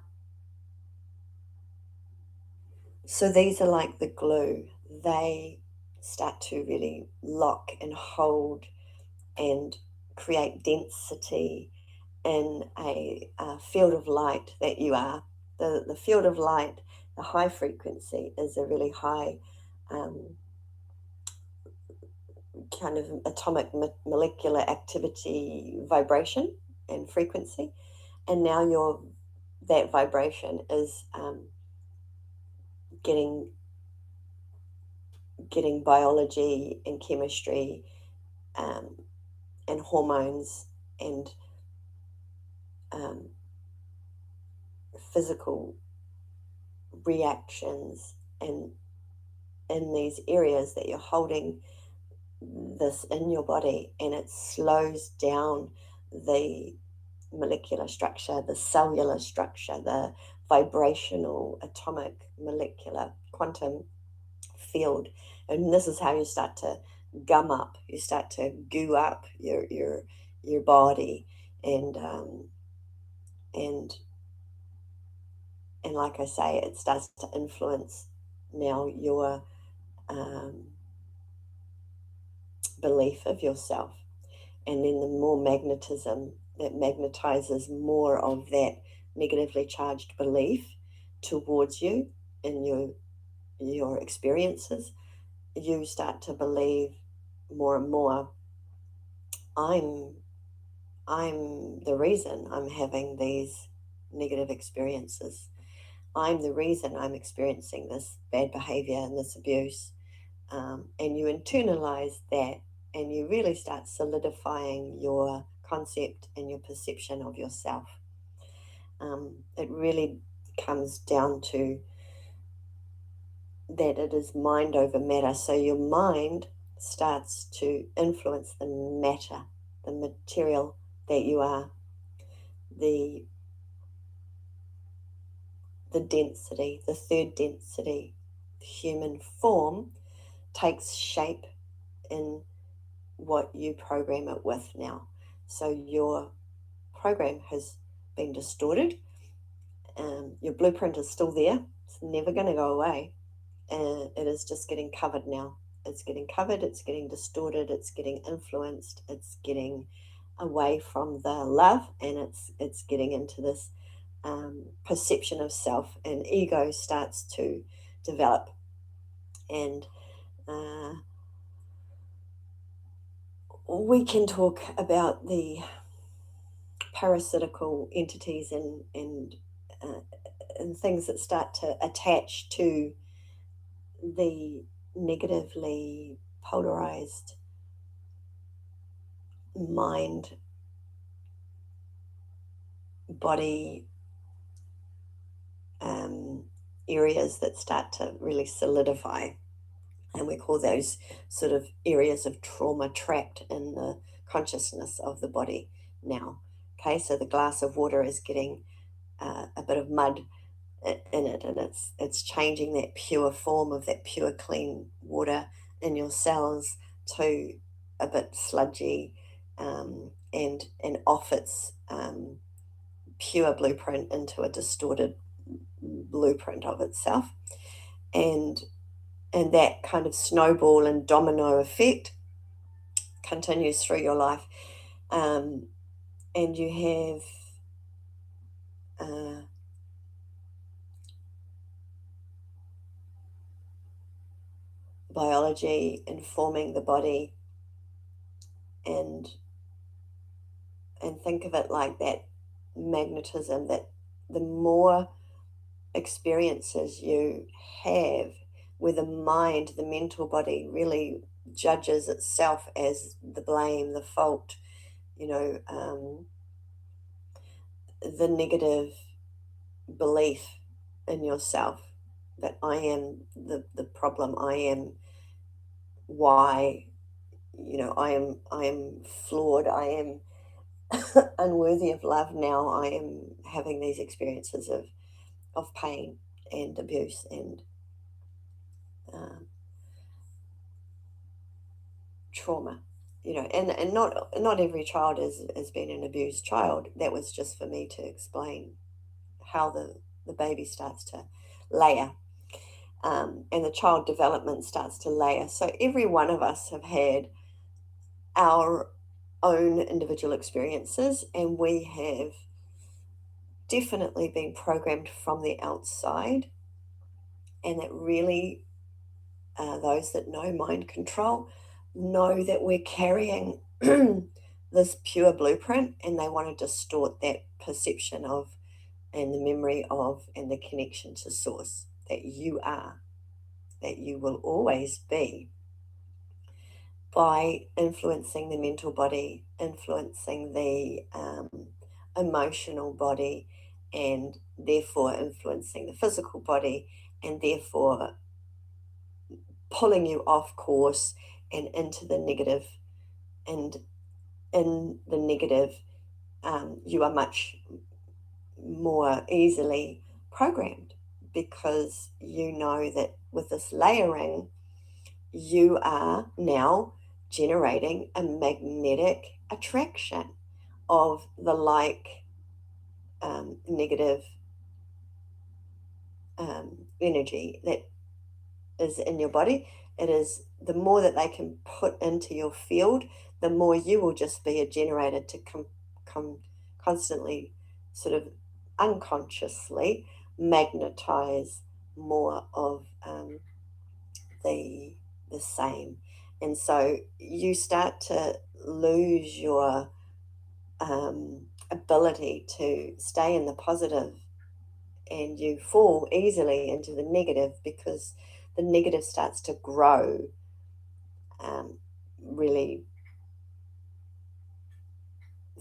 the glue. They start to really lock and hold and create density in a field of light that you are. The field of light, the high frequency, is a really high kind of atomic molecular activity vibration and frequency. And now that vibration is getting biology and chemistry and hormones and physical reactions and in these areas that you're holding this in your body, and it slows down the molecular structure, the cellular structure, the vibrational, atomic, molecular, quantum field. And this is how you start to gum up, you start to goo up your body, and and and like I say, it starts to influence now your belief of yourself. And then the more magnetism that magnetizes more of that negatively charged belief towards you in your experiences, you start to believe more and more, I'm the reason I'm having these negative experiences. I'm the reason I'm experiencing this bad behavior and this abuse. And you internalize that, and you really start solidifying your concept and your perception of yourself. It really comes down to that it is mind over matter. So your mind starts to influence the matter, the material that you are, the density, the third density, human form takes shape in what you program it with now. So your program has been distorted. Your blueprint is still there. It's never going to go away. And it is just getting covered now. It's getting covered, it's getting distorted, it's getting influenced, it's getting away from the love, and it's getting into this perception of self, and ego starts to develop. And we can talk about the parasitical entities and things that start to attach to the negatively polarized mind body areas that start to really solidify, and we call those sort of areas of trauma trapped in the consciousness of the body now. Okay, so the glass of water is getting a bit of mud in it, and it's changing that pure form of that pure clean water in your cells to a bit sludgy, and off its pure blueprint into a distorted blueprint of itself. And that kind of snowball and domino effect continues through your life. And you have biology informing the body, and think of it like that magnetism, that the more experiences you have where the mind, the mental body, really judges itself as the blame, the fault, the negative belief in yourself, that I am the problem. I am why, I am flawed. I am unworthy of love now. I am having these experiences of pain and abuse and um, trauma. And not every child has been an abused child. That was just for me to explain how the baby starts to layer, and the child development starts to layer. So every one of us have had our own individual experiences, and we have definitely been programmed from the outside, and that really, those that know mind control know that we're carrying this pure blueprint, and they want to distort that perception of, and the memory of, and the connection to source that you are, that you will always be, by influencing the mental body, influencing the emotional body, and therefore influencing the physical body, and therefore pulling you off course and into the negative. And in the negative, you are much more easily programmed, because you know that with this layering, you are now generating a magnetic attraction of the like negative energy that is in your body. It is the more that they can put into your field, the more you will just be a generator to constantly, sort of unconsciously, magnetize more of the the same. And so you start to lose your ability to stay in the positive, and you fall easily into the negative, because the negative starts to grow, really,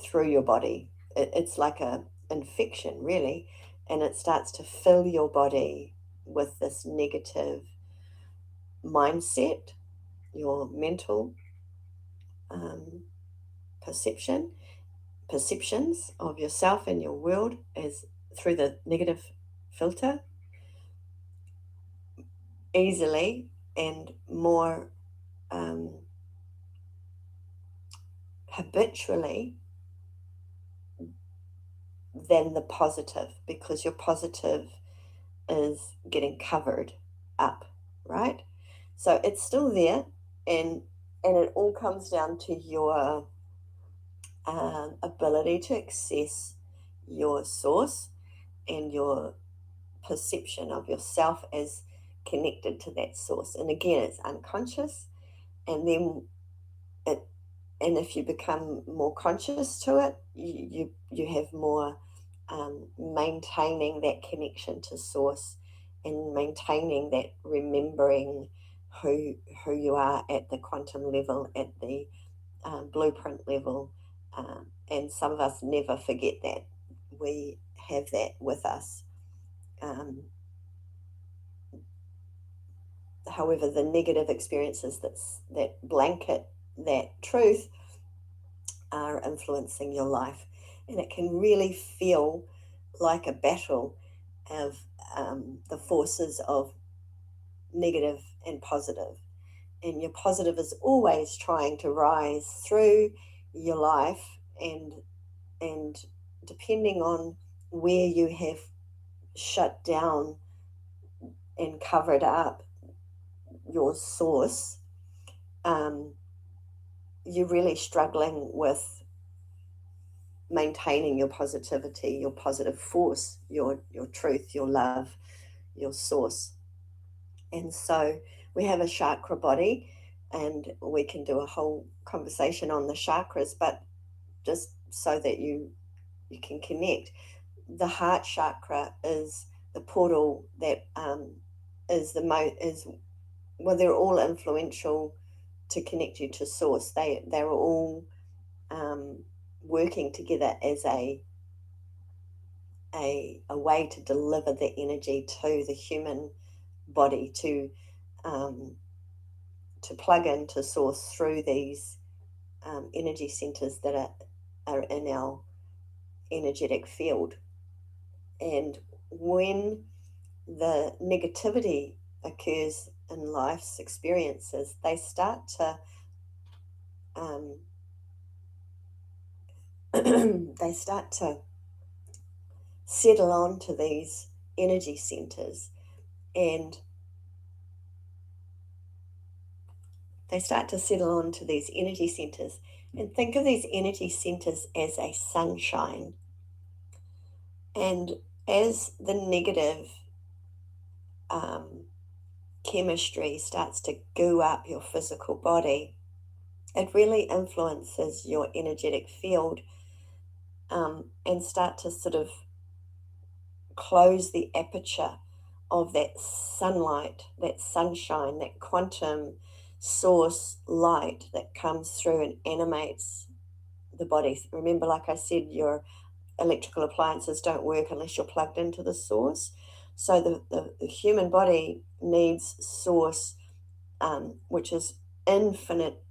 through your body. It's like a infection, really, and it starts to fill your body with this negative mindset, your mental um, perception, perceptions of yourself and your world as through the negative filter, easily and more habitually than the positive, because your positive is getting covered up, right? So it's still there, and it all comes down to your ability to access your source, and your perception of yourself as connected to that source. And again, it's unconscious, and then it, and if you become more conscious to it, you have more maintaining that connection to source, and maintaining that remembering who you are at the quantum level, at the blueprint level. And some of us never forget that. We have that with us. However, the negative experiences that blanket that truth are influencing your life, and it can really feel like a battle of the forces of negative and positive. And your positive is always trying to rise through your life, and depending on where you have shut down and covered up your source, you're really struggling with maintaining your positivity, your positive force, your truth, your love, your source. And so we have a chakra body, and we can do a whole conversation on the chakras, but just so that you can connect, the heart chakra is the portal that is well, they're all influential to connect you to source. They're all working together as a way to deliver the energy to the human body to plug into source through these energy centers that are in our energetic field. And when the negativity occurs in life's experiences, they start to they start to settle onto these energy centers, and and think of these energy centers as a sunshine. And as the negative chemistry starts to goo up your physical body, it really influences your energetic field, and start to sort of close the aperture of that sunlight, that sunshine, that quantum source light that comes through and animates the body. Remember, like I said, your electrical appliances don't work unless you're plugged into the source. So the human body needs source, which is infinite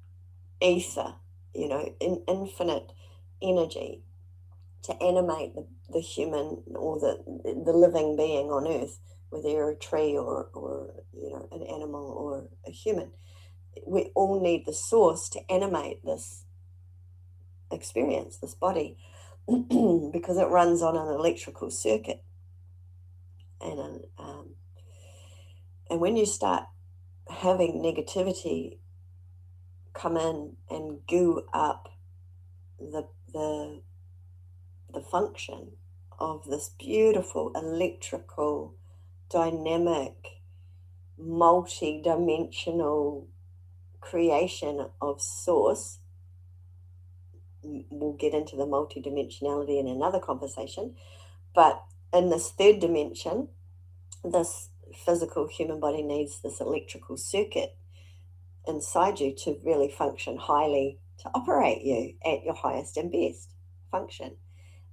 ether, infinite energy, to animate the human or the living being on earth, whether you're a tree or an animal or a human. We all need the source to animate this experience, this body, because it runs on an electrical circuit. And when you start having negativity come in and goo up the function of this beautiful electrical, dynamic, multi-dimensional creation of source. We'll get into the multi-dimensionality in another conversation, but in this third dimension, this physical human body needs this electrical circuit inside you to really function highly, to operate you at your highest and best function,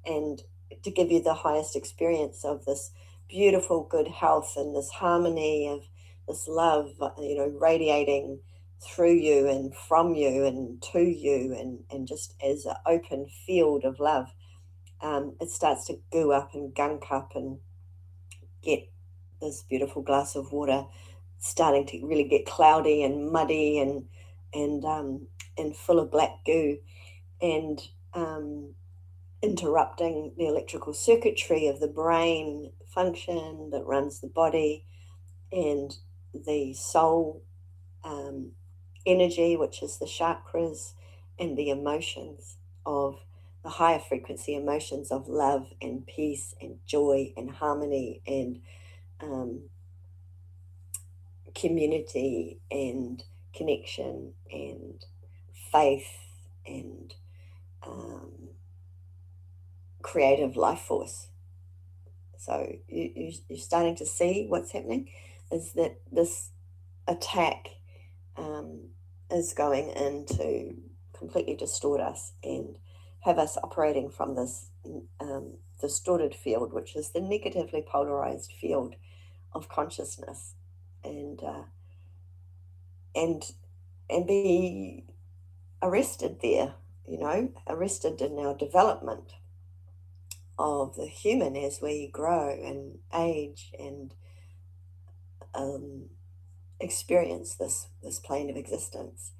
and to give you the highest experience of this beautiful good health and this harmony of this love, radiating through you and from you and to you, and just as an open field of love. It starts to goo up and gunk up and get this beautiful glass of water starting to really get cloudy and muddy and full of black goo, and interrupting the electrical circuitry of the brain function that runs the body, and the soul energy, which is the chakras, and the emotions of the higher frequency emotions of love and peace and joy and harmony and community and connection and faith and creative life force. So you're starting to see what's happening is that this attack is going in to completely distort us and have us operating from this distorted field, which is the negatively polarized field of consciousness, and be arrested there, arrested in our development of the human as we grow and age and experience this plane of existence.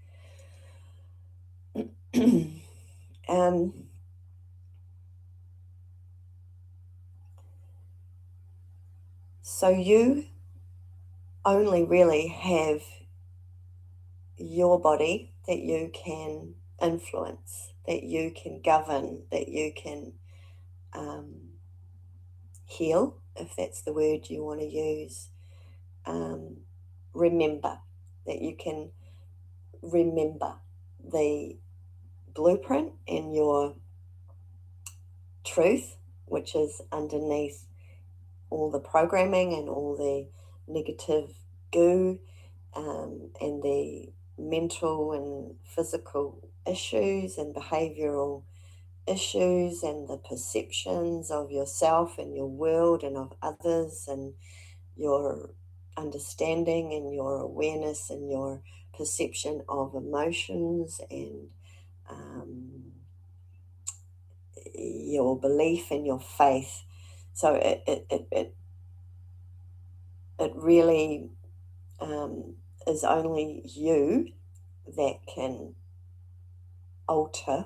So you only really have your body that you can influence, that you can govern, that you can heal, if that's the word you want to use. Remember, that you can remember the blueprint in your truth, which is underneath all the programming and all the negative goo, and the mental and physical issues and behavioral issues and the perceptions of yourself and your world and of others and your understanding and your awareness and your perception of emotions and your belief and your faith. So it really is only you that can alter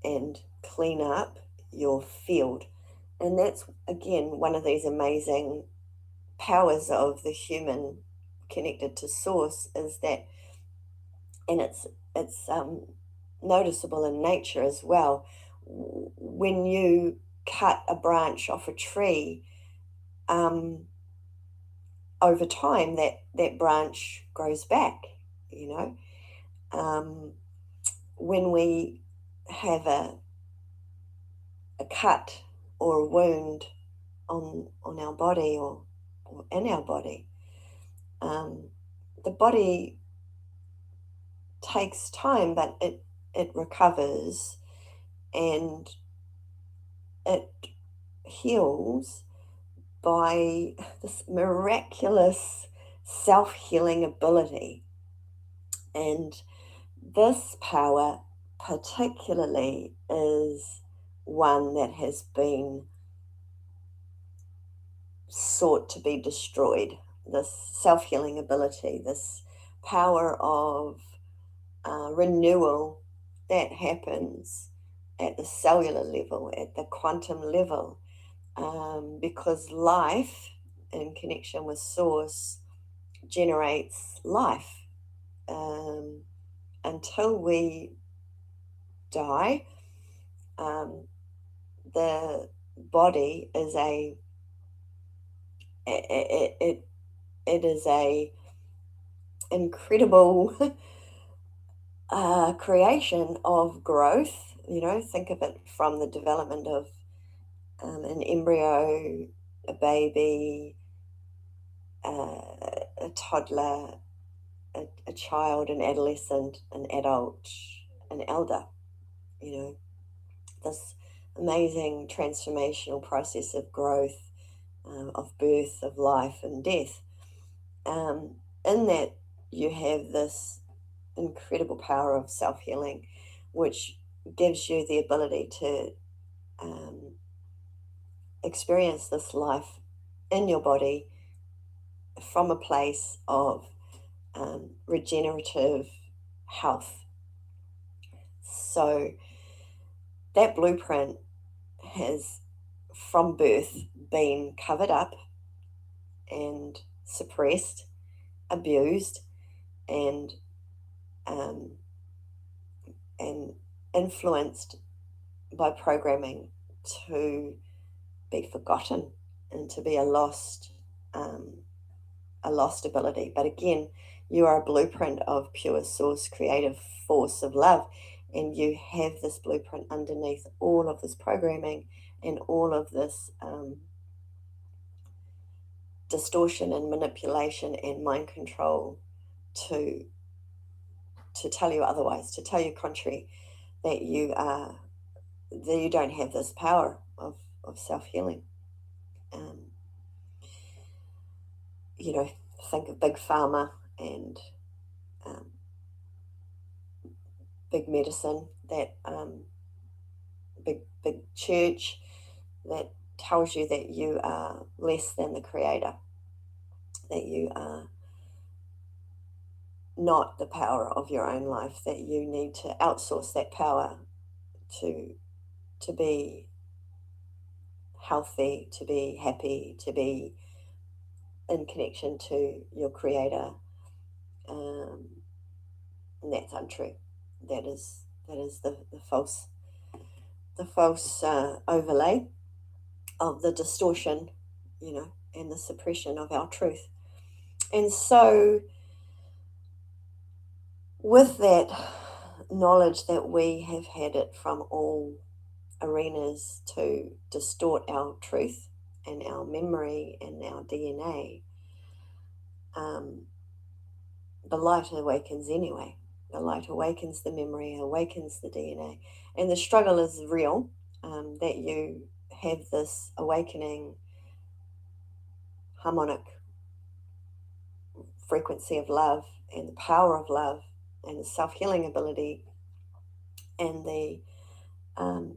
and clean up your field. And that's, again, one of these amazing powers of the human connected to source, is that, and it's noticeable in nature as well. When you cut a branch off a tree, over time that branch grows back, you know. When we have a cut or a wound on our body or in our body, the body takes time, but it recovers and it heals by this miraculous self-healing ability. And this power particularly is one that has been sought to be destroyed. This self-healing ability, this power of renewal that happens at the cellular level, at the quantum level, because life in connection with source generates life. Until we die, the body is it is a incredible creation of growth. You know, think of it from the development of an embryo, a baby, a toddler, a child, an adolescent, an adult, an elder. You know, this amazing transformational process of growth, of birth, of life and death. In that, you have this incredible power of self-healing, which gives you the ability to experience this life in your body from a place of regenerative health. So that blueprint has, from birth, been covered up and suppressed, abused, and influenced by programming to be forgotten and to be a lost ability. But again, you are a blueprint of pure source, creative force of love, and you have this blueprint underneath all of this programming and all of this distortion and manipulation and mind control to tell you otherwise, to tell you contrary, that you don't have this power of self-healing. You know, think of big pharma and big medicine, that big church that tells you that you are less than the creator, that you are not the power of your own life, that you need to outsource that power to be healthy, to be happy, to be in connection to your creator. And that's untrue. That is the false overlay of the distortion, you know, and the suppression of our truth. And so with that knowledge that we have had it from all arenas to distort our truth and our memory and our DNA, the light awakens anyway. The light awakens the memory, awakens the DNA. And the struggle is real, that you have this awakening harmonic frequency of love and the power of love and the self-healing ability and the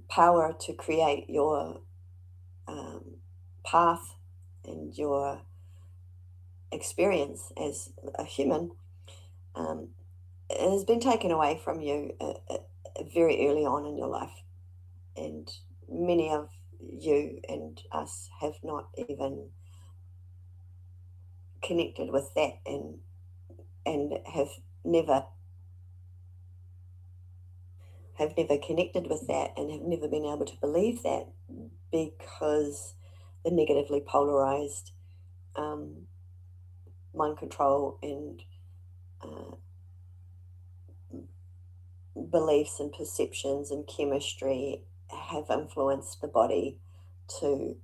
power to create your path and your experience as a human, it has been taken away from you very early on in your life. And many of you and us have not even connected with that, and have never connected with that, and have never been able to believe that, because the negatively polarized mind control and beliefs and perceptions and chemistry have influenced the body to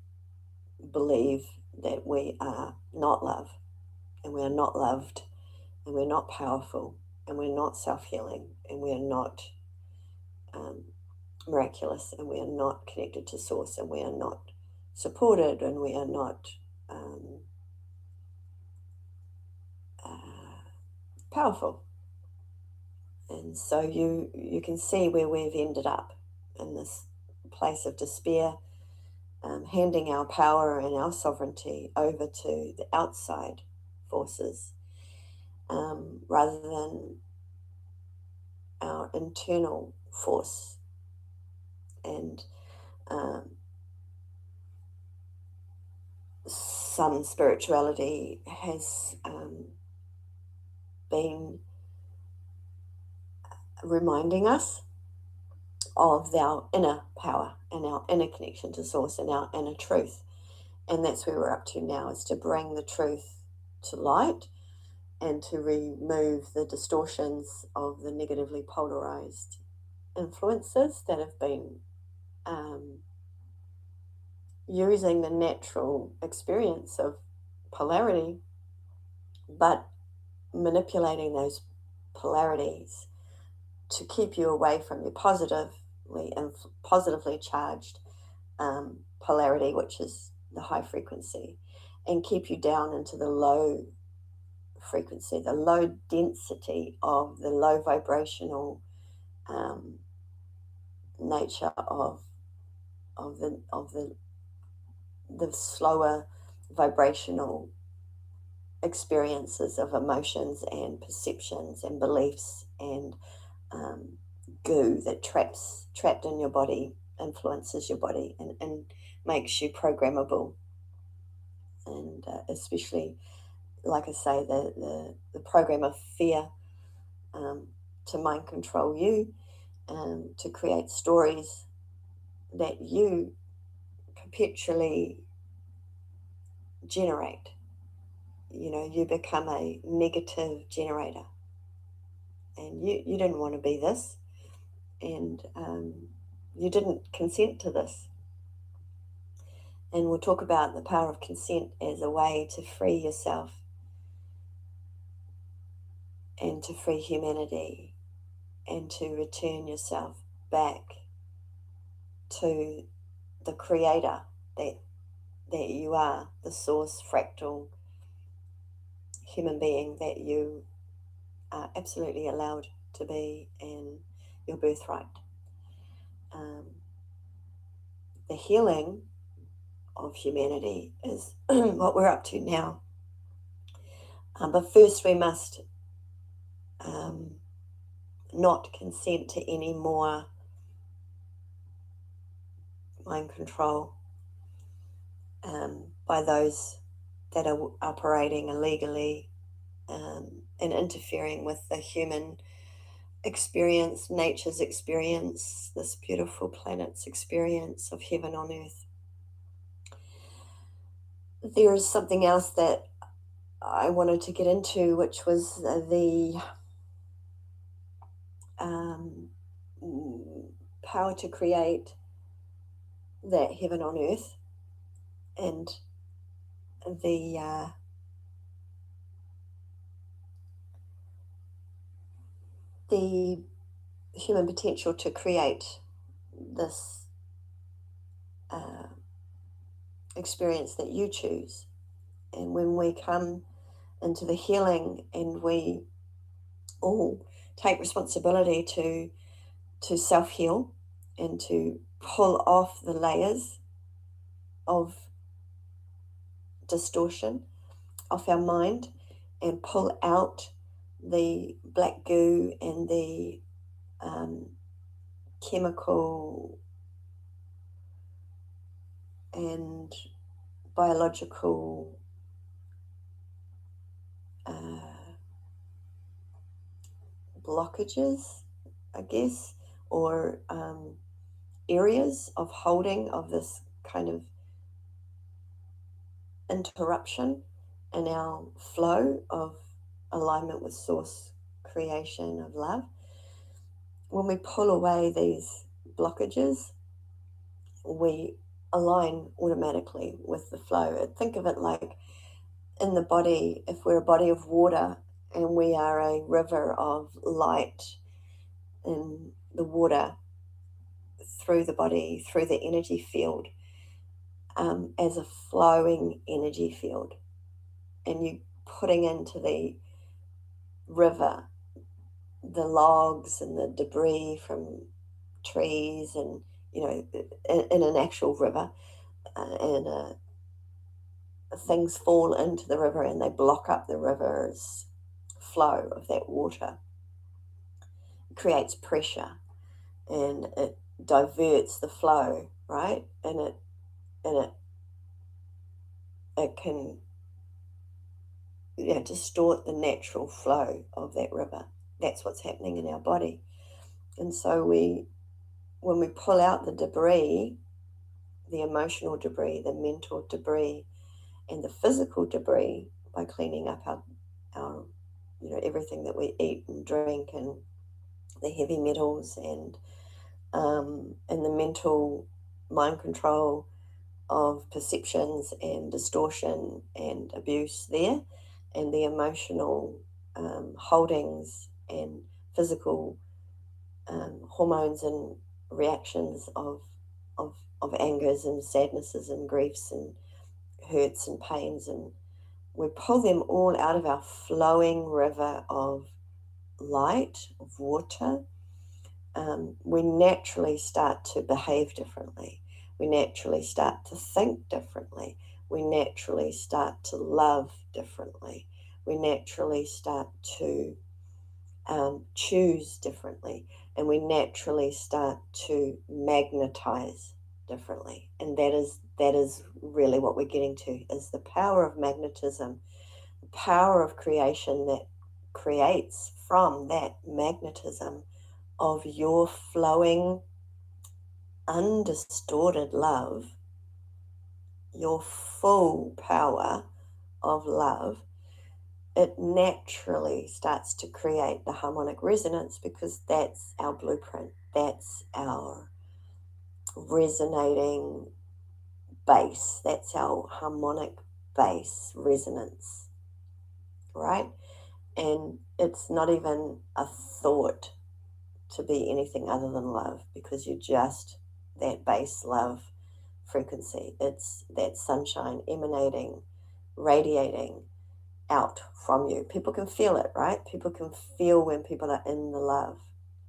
believe that we are not love, and we are not loved, and we're not powerful, and we're not self-healing, and we're not miraculous, and we are not connected to source, and we are not supported, and we are not powerful. And so you can see where we've ended up, in this place of despair, handing our power and our sovereignty over to the outside forces, rather than our internal force. And some spirituality has been reminding us of our inner power and our inner connection to source and our inner truth. And that's where we're up to now, is to bring the truth to light and to remove the distortions of the negatively polarized influences that have been using the natural experience of polarity, but manipulating those polarities to keep you away from your positively charged polarity, which is the high frequency, and keep you down into the low frequency, the low density of the low vibrational nature of the slower vibrational experiences of emotions and perceptions and beliefs and goo that trapped in your body, influences your body, and makes you programmable. And especially, like I say, the program of fear, to mind control you, to create stories that you perpetually generate. You become a negative generator, and you didn't want to be this, and you didn't consent to this. And we'll talk about the power of consent as a way to free yourself and to free humanity and to return yourself back to the creator that you are, the source fractal human being that you are absolutely allowed to be, and your birthright. The healing of humanity is what we're up to now. But first we must not consent to any more mind control by those that are operating illegally and interfering with the human experience, nature's experience, this beautiful planet's experience of heaven on earth. There is something else that I wanted to get into, which was the power to create that heaven on earth, and the human potential to create this experience that you choose. And when we come into the healing, and we all take responsibility to self-heal and to pull off the layers of distortion off our mind and pull out the black goo and the chemical and biological blockages, I guess, or areas of holding of this kind of interruption in our flow of alignment with source creation of love. When we pull away these blockages, we align automatically with the flow. Think of it like in the body, if we're a body of water and we are a river of light in the water through the body, through the energy field, as a flowing energy field, and you putting into the river the logs and the debris from trees and, in an actual river, and things fall into the river and they block up the river's flow of that water. It creates pressure and it diverts the flow, right? And it can distort the natural flow of that river. That's what's happening in our body. And so when we pull out the debris, the emotional debris, the mental debris, and the physical debris by cleaning up our everything that we eat and drink, and the heavy metals, and the mental mind control of perceptions and distortion and abuse there, and the emotional holdings and physical hormones and reactions of angers and sadnesses and griefs and hurts and pains, and we pull them all out of our flowing river of light, of water. We naturally start to behave differently. We naturally start to think differently. We naturally start to love differently. We naturally start to choose differently. And we naturally start to magnetize differently. And that is really what we're getting to, is the power of magnetism, the power of creation that creates from that magnetism of your flowing, undistorted love, your full power of love. It naturally starts to create the harmonic resonance, because that's our blueprint. That's our resonating base. That's our harmonic base resonance, right? And it's not even a thought to be anything other than love, because you're just that base love frequency. It's that sunshine emanating, radiating out from you. People can feel it, right? People can feel when people are in the love,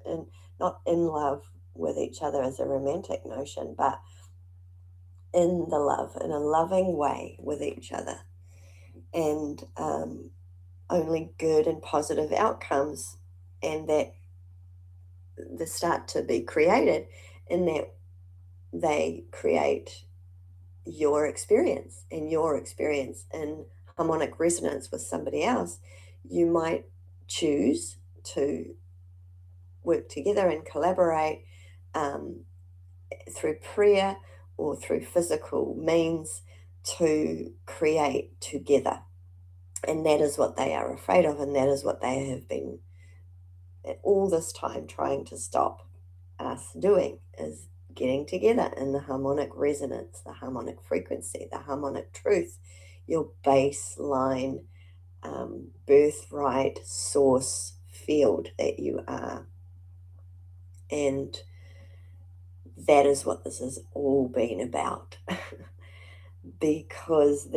and not in love with each other as a romantic notion, but in the love, in a loving way with each other, and only good and positive outcomes, and that they start to be created, in that they create your experience, and your experience in harmonic resonance with somebody else. You might choose to work together and collaborate through prayer or through physical means to create together. And that is what they are afraid of, and that is what they have been all this time trying to stop us doing, is getting together in the harmonic resonance, the harmonic frequency, the harmonic truth, your baseline birthright source field that you are. And that is what this has all been about. Because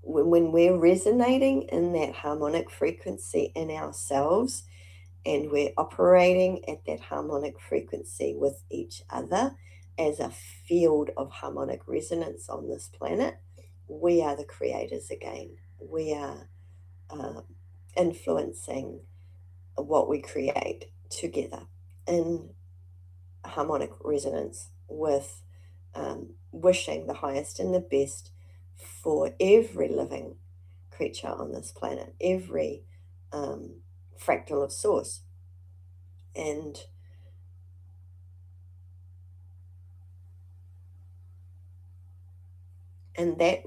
when we're resonating in that harmonic frequency in ourselves, and we're operating at that harmonic frequency with each other as a field of harmonic resonance on this planet, we are the creators again. We are influencing what we create together in harmonic resonance with wishing the highest and the best for every living creature on this planet, every fractal of source. And that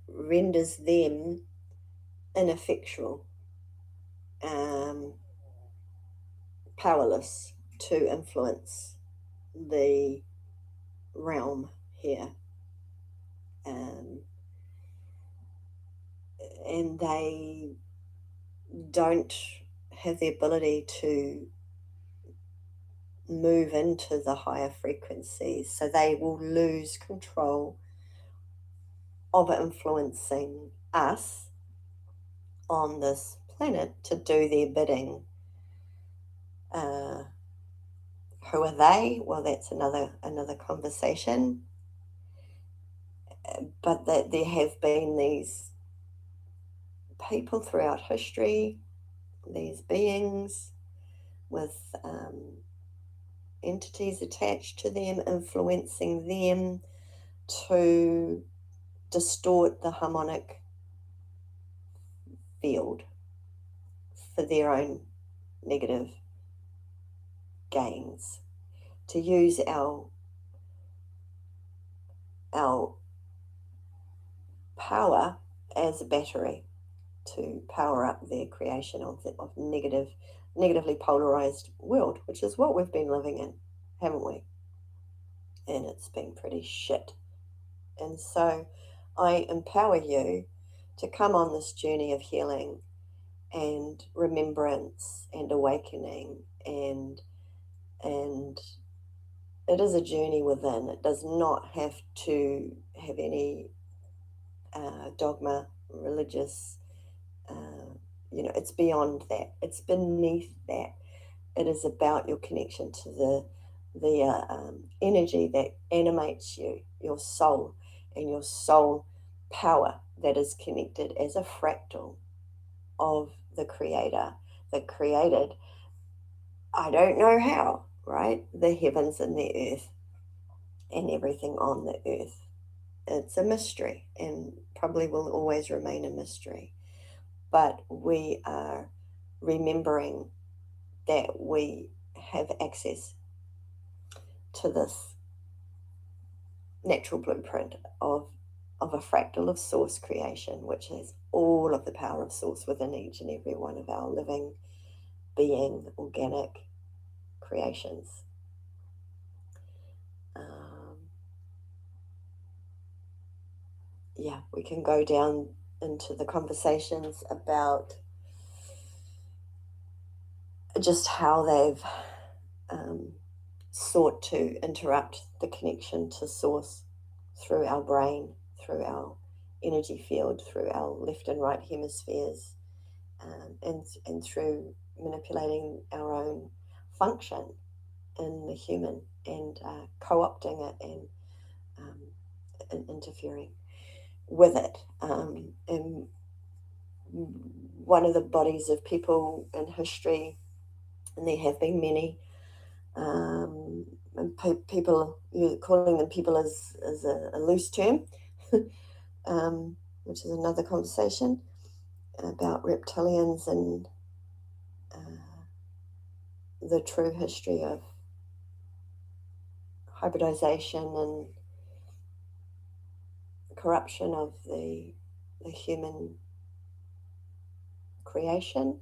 renders them ineffectual, powerless to influence the realm here. And they don't have the ability to move into the higher frequencies, so they will lose control of influencing us on this planet to do their bidding. Who are they? Well, that's another conversation. But that there have been these people throughout history, these beings with entities attached to them, influencing them to distort the harmonic field for their own negative gains, to use our power as a battery to power up their creation of negatively polarized world, which is what we've been living in, haven't we? And it's been pretty shit. And so I empower you to come on this journey of healing and remembrance and awakening, and it is a journey within. It does not have to have any dogma, religious, it's beyond that. It's beneath that. It is about your connection to the energy that animates you, your soul, and your soul power that is connected as a fractal of the Creator that created, I don't know how, right? The heavens and the earth and everything on the earth. It's a mystery and probably will always remain a mystery. But we are remembering that we have access to this natural blueprint of a fractal of source creation, which has all of the power of source within each and every one of our living, being, organic creations. We can go down into the conversations about just how they've sought to interrupt the connection to source through our brain, through our energy field, through our left and right hemispheres, and through manipulating our own function in the human, and co-opting it and interfering with it. And one of the bodies of people in history, and there have been many, and people, calling them people is a loose term, which is another conversation about reptilians and the true history of hybridization and corruption of the human creation,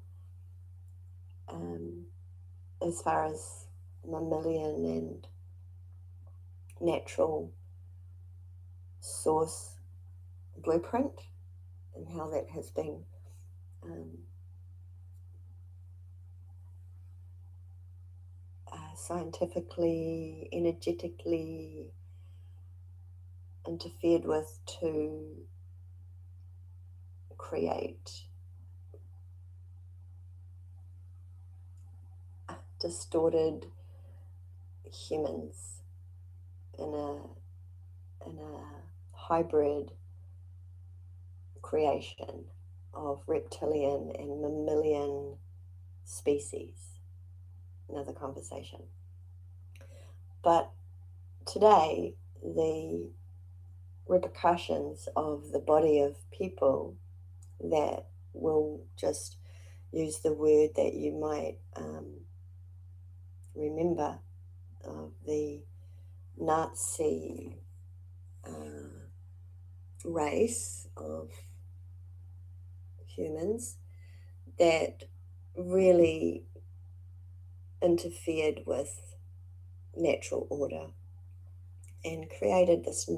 as far as mammalian and natural source blueprint, and how that has been scientifically, energetically interfered with to create distorted humans in a hybrid creation of reptilian and mammalian species. Another conversation. But today, the repercussions of the body of people that will just use the word that you might remember of the Nazi race of humans that really interfered with natural order and created this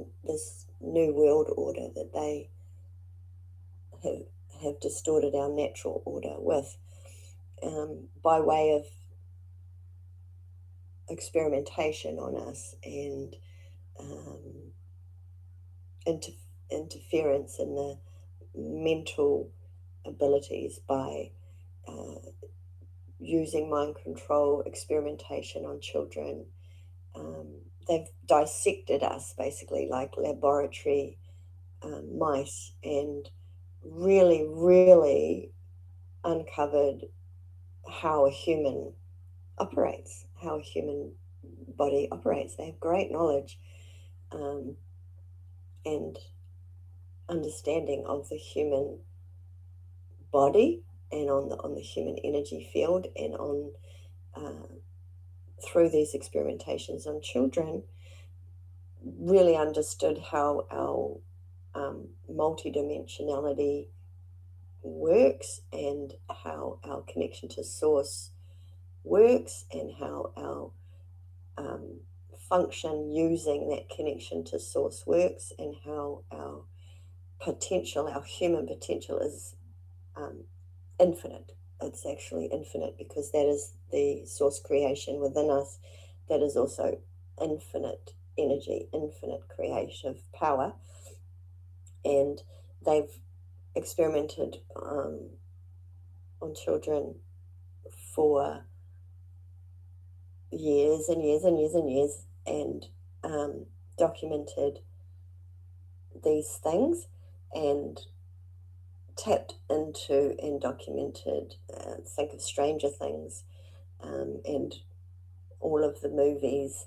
new world order that they have distorted our natural order with, by way of experimentation on us and interference in the mental abilities by using mind control, experimentation on children. They've dissected us basically like laboratory mice and really, really uncovered how a human operates, how a human body operates. They have great knowledge and understanding of the human body and on the human energy field, and on through these experimentations on children, really understood how our multidimensionality works and how our connection to source works and how our function using that connection to source works, and how our potential, our human potential, is infinite. It's actually infinite because that is the source creation within us. That is also infinite energy, infinite creative power. And they've experimented on children for years and years and years and years, and documented these things and tapped into and documented, think of Stranger Things, and all of the movies,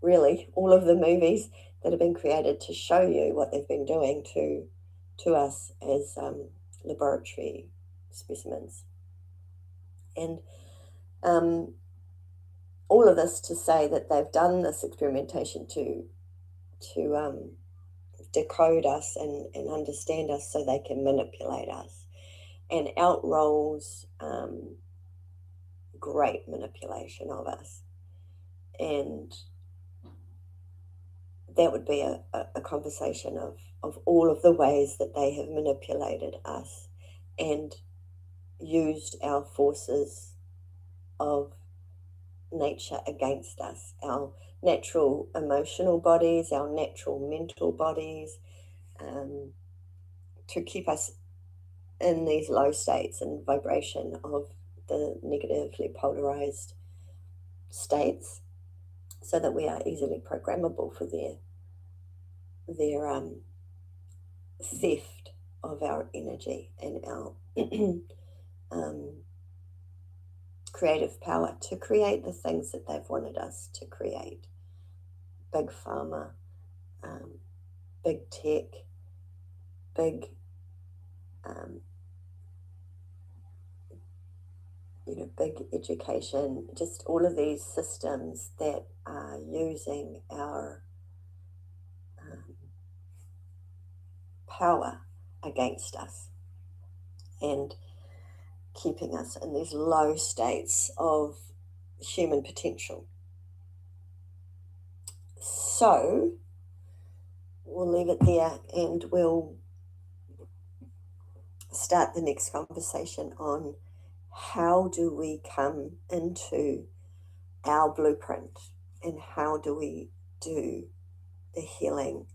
really all of the movies that have been created to show you what they've been doing to us as laboratory specimens. And all of this to say that they've done this experimentation to decode us and understand us so they can manipulate us. And out rolls great manipulation of us. And that would be a conversation of all of the ways that they have manipulated us and used our forces of nature against us, our natural emotional bodies, our natural mental bodies, to keep us in these low states and vibration of the negatively polarized states, so that we are easily programmable for their theft of our energy and our creative power to create the things that they've wanted us to create. Big pharma, big tech, big big education, just all of these systems that are using our power against us and keeping us in these low states of human potential. So we'll leave it there, and we'll start the next conversation on how do we come into our blueprint and how do we do the healing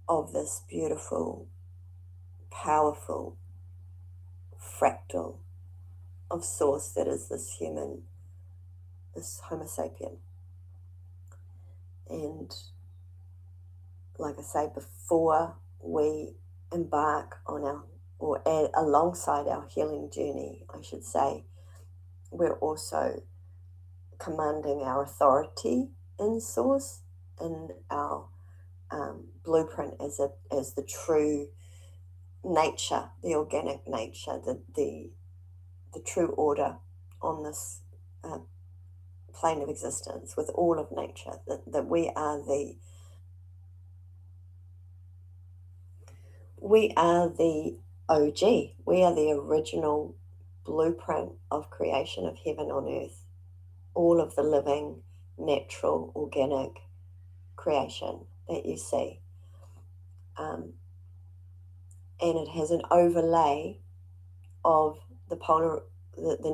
of this beautiful, powerful fractal of source that is this human, this Homo sapien. And like I say, before we embark on our, or alongside our healing journey, I should say, we're also commanding our authority in source, in our blueprint as the true nature, the organic nature, the true order on this plane of existence with all of nature, that we are the OG, we are the original blueprint of creation of heaven on earth, all of the living, natural, organic creation that you see. And it has an overlay of the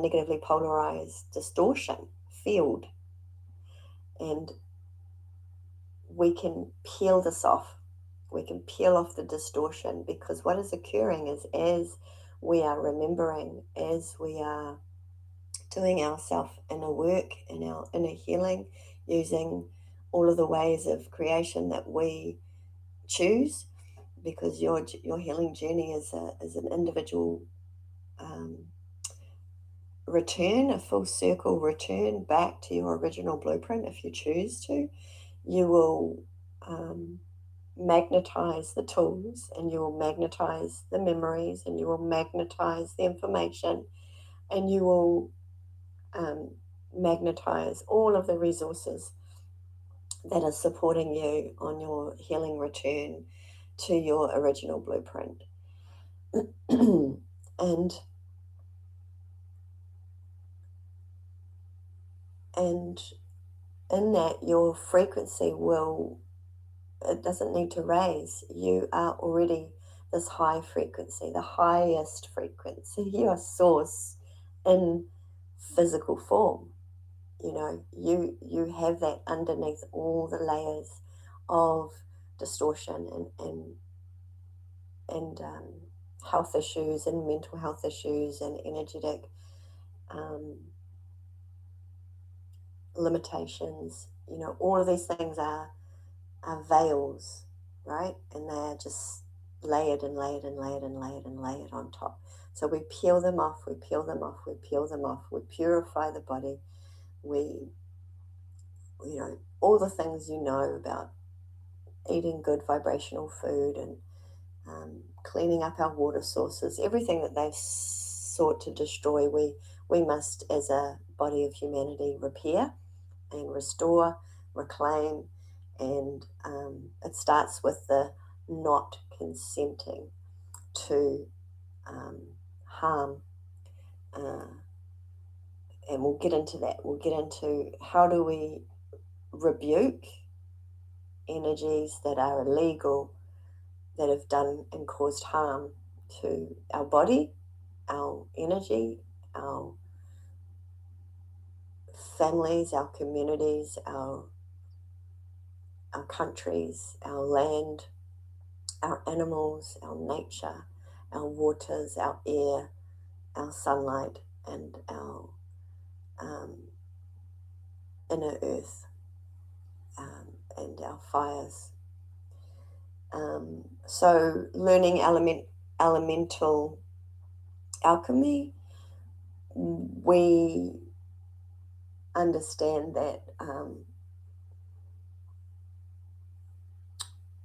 negatively polarized distortion field. And we can peel this off. We can peel off the distortion, because what is occurring is, as we are remembering, as we are doing our self-inner work and our inner healing, using all of the ways of creation that we choose, because your healing journey is an individual return, a full circle return back to your original blueprint. If you choose to, you will magnetize the tools, and you will magnetize the memories, and you will magnetize the information, and you will magnetize all of the resources that are supporting you on your healing return to your original blueprint. and in that, your frequency it doesn't need to raise. You are already this high frequency, the highest frequency. You are source in physical form. You have that underneath all the layers of distortion and health issues and mental health issues and energetic limitations. All of these things are veils, right? And they're just layered and layered and layered and layered and layered on top. So we peel them off, we peel them off, we peel them off, we purify the body. We, all the things about eating good vibrational food and cleaning up our water sources, everything that they've sought to destroy, we must, as a body of humanity, repair and restore, reclaim. And it starts with the not consenting to harm. And we'll get into that. We'll get into how do we rebuke energies that are illegal, that have done and caused harm to our body, our energy, our families, our communities, our countries, our land, our animals, our nature, our waters, our air, our sunlight, and our inner earth, and our fires. So learning elemental alchemy, we understand that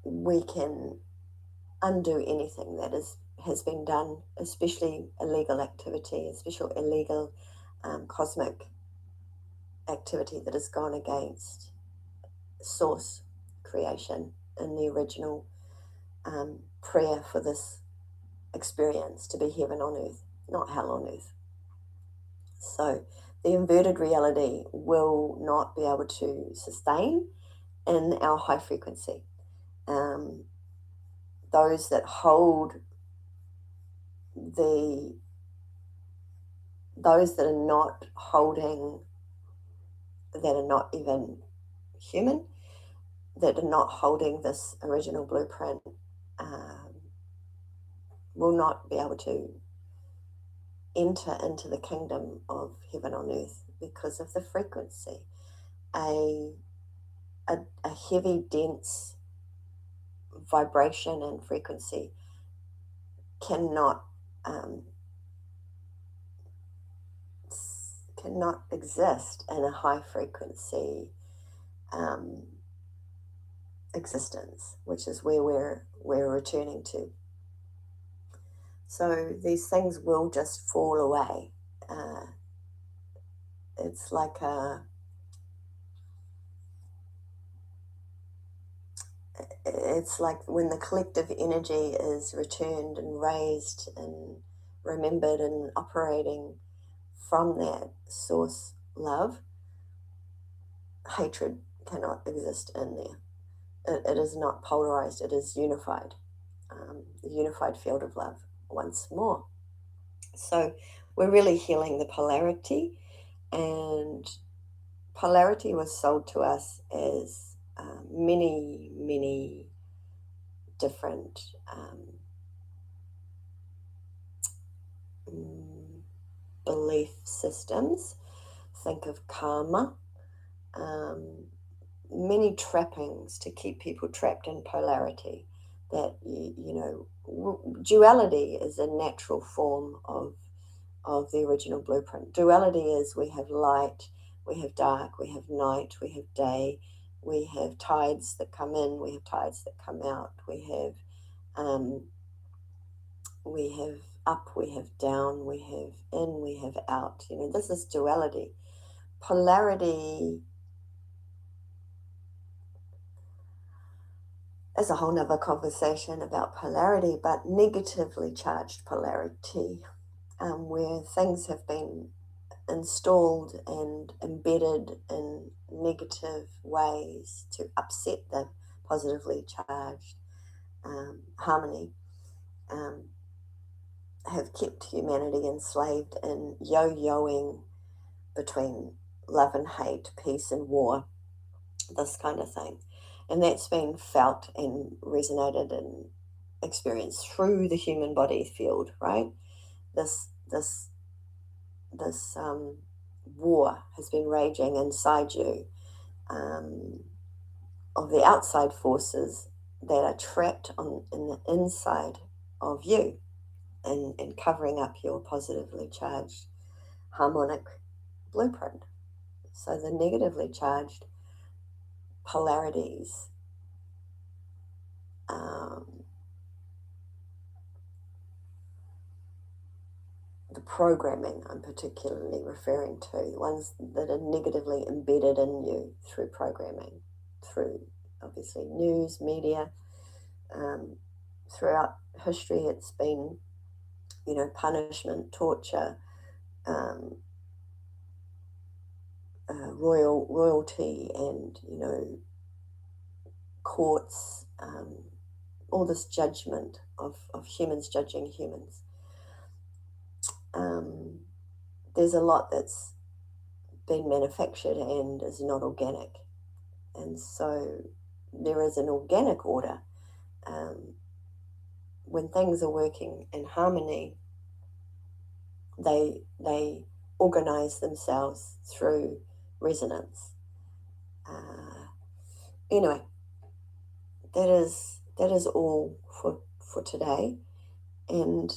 we can undo anything that has been done, especially illegal activity, especially illegal cosmic activity that has gone against source creation in the original prayer for this experience to be heaven on earth, not hell on earth. So the inverted reality will not be able to sustain in our high frequency. Those that hold those that are not holding, that are not even human, that are not holding this original blueprint um, will not be able to enter into the kingdom of heaven on earth because of the frequency. A heavy, dense vibration and frequency cannot cannot exist in a high frequency existence, which is where we're returning to. So these things will just fall away. It's like it's like when the collective energy is returned and raised and remembered and operating from that source love, hatred cannot exist in there. It is not polarized, it is unified, the unified field of love once more. So we're really healing the polarity, and polarity was sold to us as many, many different belief systems. Think of karma, many trappings to keep people trapped in polarity. That duality is a natural form of the original blueprint. Duality is we have light, we have dark, we have night, we have day, we have tides that come in, we have tides that come out, we have up, we have down, we have in, we have out. This is duality. Polarity is a whole nother conversation about polarity, but negatively charged polarity, where things have been installed and embedded in negative ways to upset the positively charged harmony, have kept humanity enslaved in yo-yoing between love and hate, peace and war, this kind of thing. And that's been felt and resonated and experienced through the human body field, right? This war has been raging inside you, of the outside forces that are trapped in the inside of you, and covering up your positively charged harmonic blueprint. So the negatively charged polarities, the programming I'm particularly referring to, the ones that are negatively embedded in you through programming, through obviously news, media. Throughout history, it's been, punishment, torture, royalty, and courts, all this judgment of humans judging humans. There's a lot that's been manufactured and is not organic, and so there is an organic order. When things are working in harmony, they organize themselves through resonance. Anyway, that is all for today, and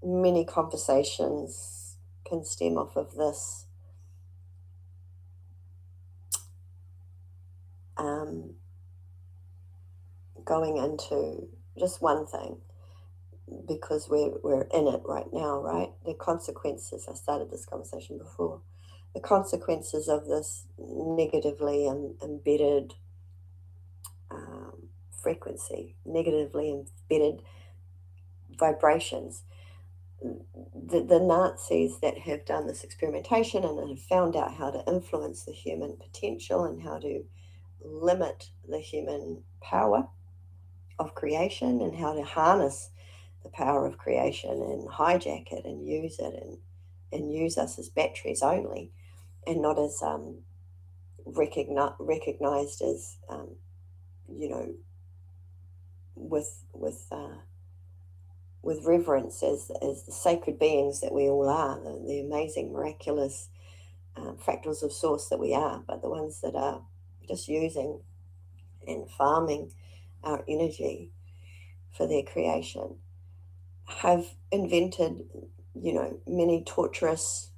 many conversations can stem off of this. Going into just one thing, because we're in it right now, right? The consequences, I started this conversation before, the consequences of this negatively embedded frequency, negatively embedded vibrations. The Nazis that have done this experimentation and have found out how to influence the human potential and how to limit the human power of creation and how to harness the power of creation and hijack it and use it and use us as batteries only, and not as recognized as you know, with reverence as the sacred beings that we all are, the amazing, miraculous fractals of source that we are, but the ones that are just using and farming our energy for their creation, have invented, many torturous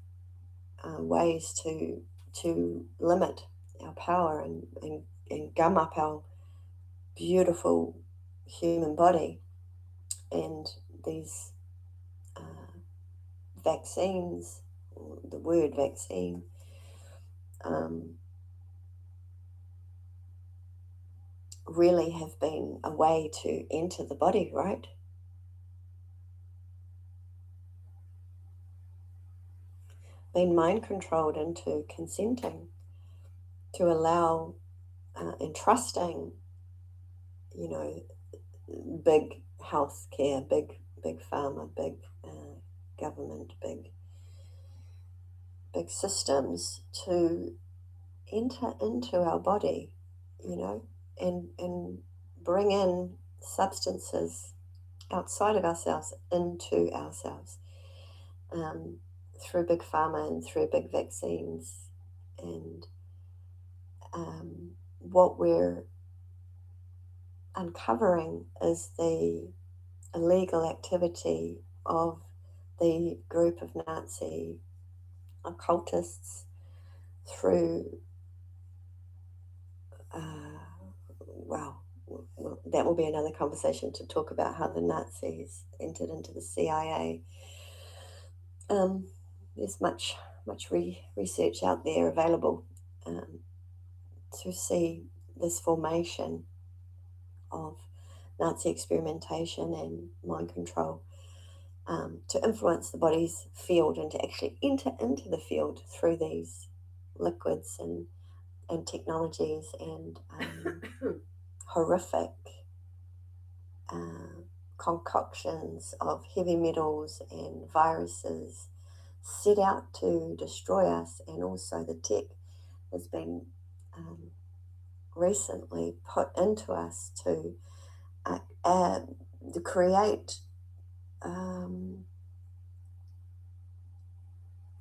ways to limit our power and gum up our beautiful human body. And these vaccines, the word vaccine, really have been a way to enter the body, right? Been mind controlled into consenting to allow and trusting, big healthcare, big pharma, big government, big systems to enter into our body, and bring in substances outside of ourselves into ourselves, through big pharma and through big vaccines. And what we're uncovering is the illegal activity of the group of Nazi occultists through, well, that will be another conversation to talk about how the Nazis entered into the CIA. There's much research out there available to see this formation of Nazi experimentation and mind control, to influence the body's field and to actually enter into the field through these liquids and technologies and horrific concoctions of heavy metals and viruses set out to destroy us. And also the tech has been recently put into us to create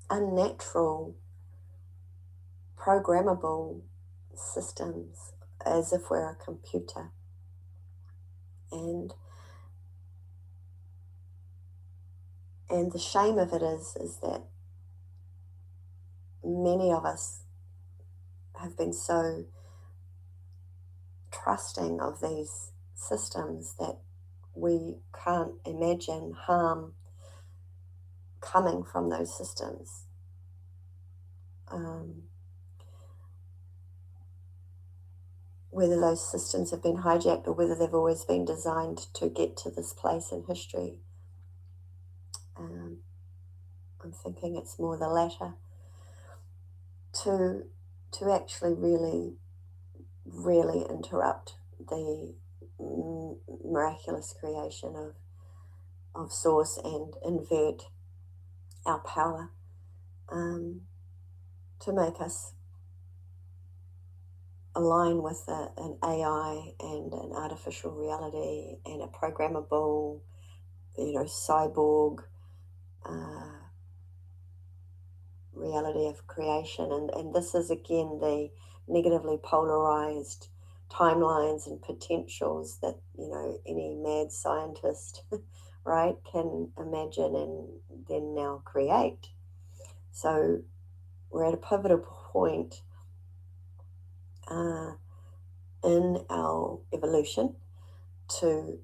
unnatural, programmable systems as if we're a computer. And the shame of it is that many of us have been so trusting of these systems that we can't imagine harm coming from those systems. Whether those systems have been hijacked or whether they've always been designed to get to this place in history. I'm thinking it's more the latter. To actually really interrupt the miraculous creation of source and invert our power, to make us align with an AI and an artificial reality and a programmable, cyborg reality of creation. And this is again the negatively polarized timelines and potentials that any mad scientist right can imagine and then now create. So we're at a pivotal point in our evolution to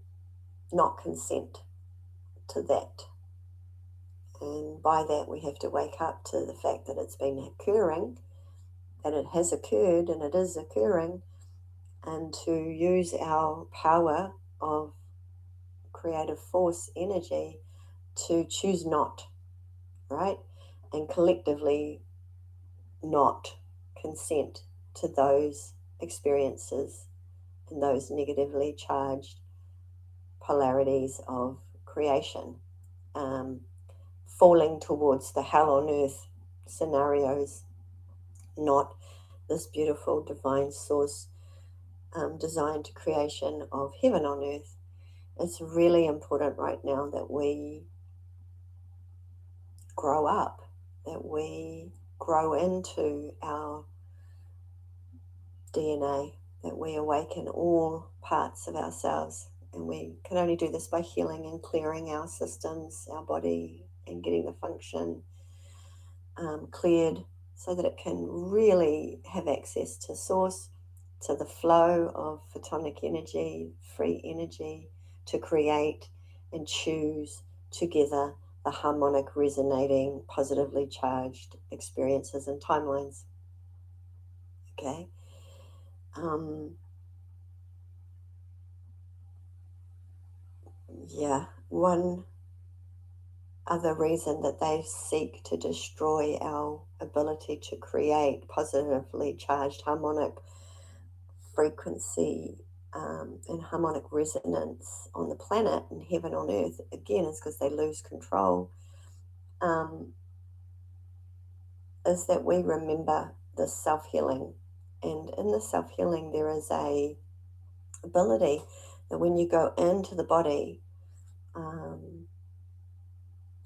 not consent to that. And by that, we have to wake up to the fact that it's been occurring, that it has occurred and it is occurring, and to use our power of creative force energy to choose not, right? And collectively not consent to those experiences and those negatively charged polarities of creation, falling towards the hell on earth scenarios, not this beautiful divine source designed creation of heaven on earth. It's really important right now that we grow up, that we grow into our DNA, that we awaken all parts of ourselves. And we can only do this by healing and clearing our systems, our body, and getting the function cleared so that it can really have access to source, to the flow of photonic energy, free energy, to create and choose together the harmonic, resonating, positively charged experiences and timelines. Okay. Yeah, one other reason that they seek to destroy our ability to create positively charged harmonic frequency and harmonic resonance on the planet and heaven on earth again is because they lose control, um, is that we remember the self-healing. And in the self-healing there is a ability that when you go into the body,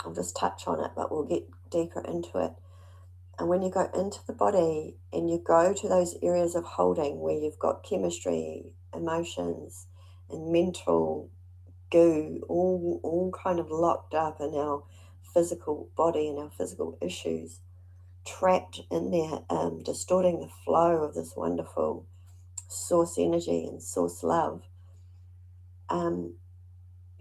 I'll just touch on it, but we'll get deeper into it. And when you go into the body and you go to those areas of holding where you've got chemistry, emotions, and mental goo, all kind of locked up in our physical body and our physical issues, trapped in there, distorting the flow of this wonderful source energy and source love,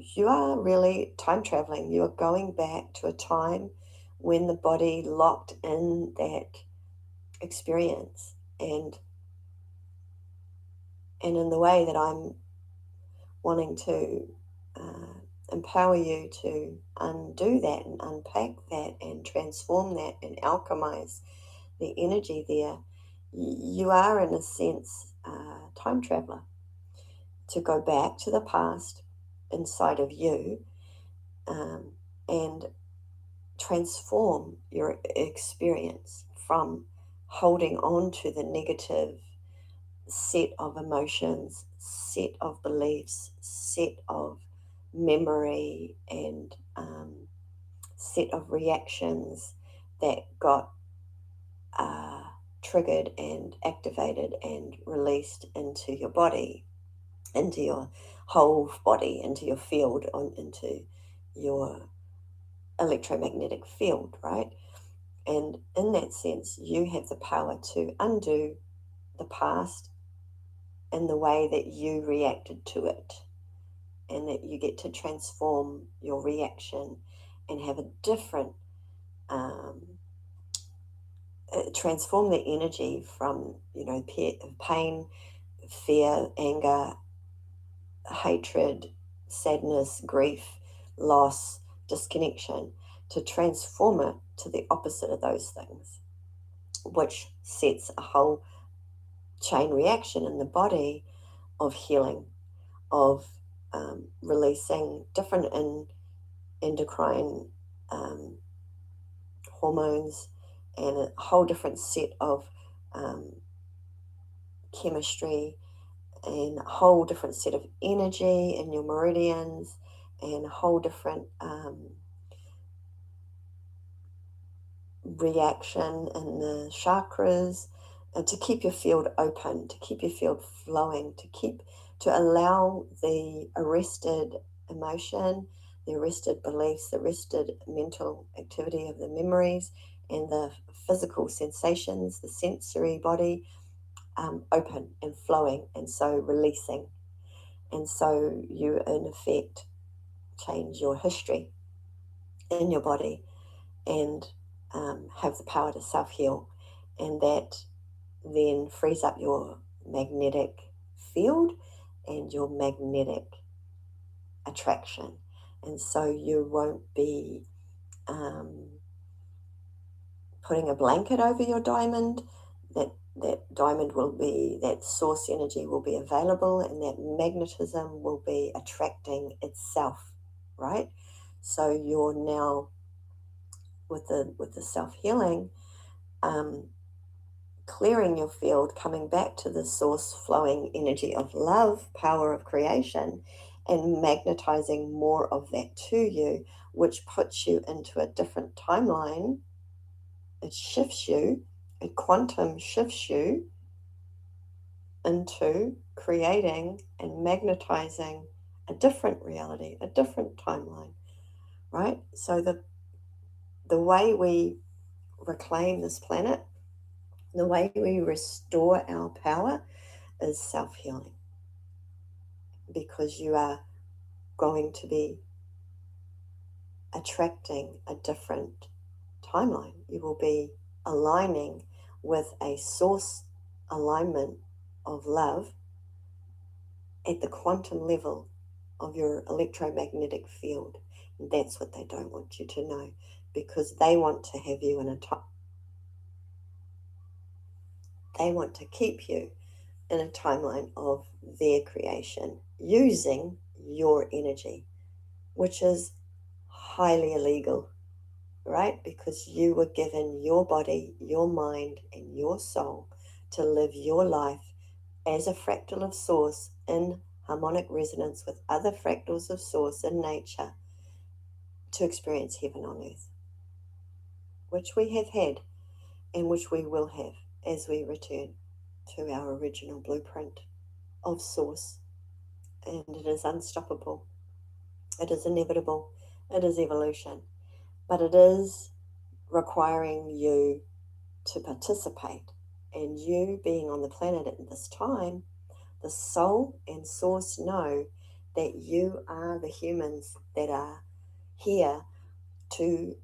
you are really time traveling. You are going back to a time when the body locked in that experience. And in the way that I'm wanting to empower you to undo that and unpack that and transform that and alchemize the energy there, you are in a sense a time traveler to go back to the past inside of you, and transform your experience from holding on to the negative set of emotions, set of beliefs, set of memory, and set of reactions that got triggered and activated and released into your body, into your whole body, into your field, into your electromagnetic field, right? And in that sense, you have the power to undo the past in the way that you reacted to it, and that you get to transform your reaction and have a different, transform the energy from, pain, fear, anger, hatred, sadness, grief, loss, disconnection, to transform it to the opposite of those things, which sets a whole chain reaction in the body of healing, of releasing different endocrine hormones, and a whole different set of chemistry, and a whole different set of energy in your meridians, and a whole different reaction in the chakras, and to keep your field open, to keep your field flowing, to allow the arrested emotion, the arrested beliefs, the arrested mental activity of the memories and the physical sensations, the sensory body, open and flowing, and so releasing. And so you, in effect, change your history in your body and have the power to self-heal. And that then frees up your magnetic field and your magnetic attraction. And so you won't be putting a blanket over your diamond. That diamond will be, that source energy will be available, and that magnetism will be attracting itself, right? So you're now, with the self-healing, clearing your field, coming back to the source flowing energy of love, power of creation, and magnetizing more of that to you, which puts you into a different timeline. It shifts you, it quantum shifts you into creating and magnetizing a different reality, a different timeline, right? So the way we reclaim this planet, the way we restore our power is self-healing, because you are going to be attracting a different timeline. You will be aligning with a source alignment of love at the quantum level of your electromagnetic field. And that's what they don't want you to know, because they want to have you in they want to keep you in a timeline of their creation using your energy, which is highly illegal, right? Because you were given your body, your mind, and your soul to live your life as a fractal of source in harmonic resonance with other fractals of source in nature, to experience heaven on earth, which we have had and which we will have as we return to our original blueprint of source. And it is unstoppable. It is inevitable. It is evolution. But it is requiring you to participate. And you being on the planet at this time, the soul and source know that you are the humans that are here to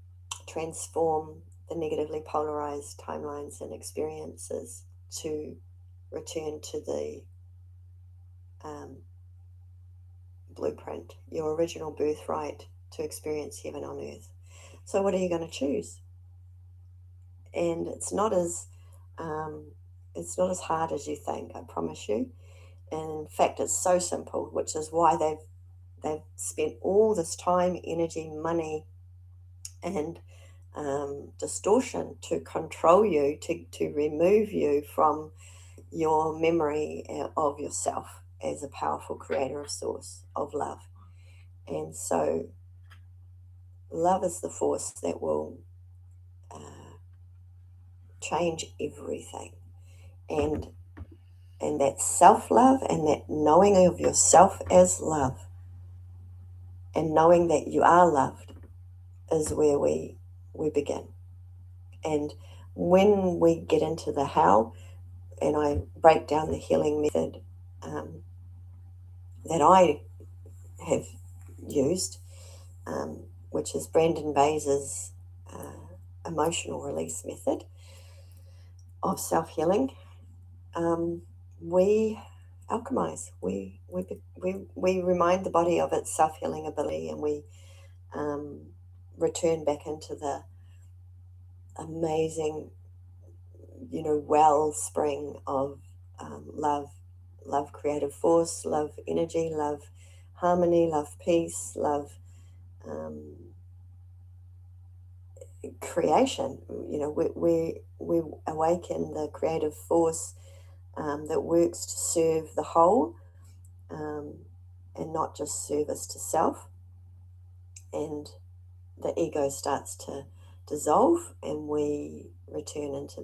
transform the negatively polarized timelines and experiences, to return to the blueprint, your original birthright, to experience heaven on earth. So what are you going to choose? And it's not as hard as you think, I promise you. And in fact, it's so simple, which is why they've spent all this time, energy, money, and distortion to control you, to remove you from your memory of yourself as a powerful creator of source, of love. And so love is the force that will change everything. And that self-love and that knowing of yourself as love and knowing that you are loved is where we begin. And when we get into the how, and I break down the healing method that I have used, which is Brandon Bays's emotional release method of self-healing, we alchemize. We remind the body of its self-healing ability, and we return back into the amazing, wellspring of love creative force, love energy, love harmony, love peace, love creation. We awaken the creative force that works to serve the whole, and not just service to self. And the ego starts to dissolve, and we return into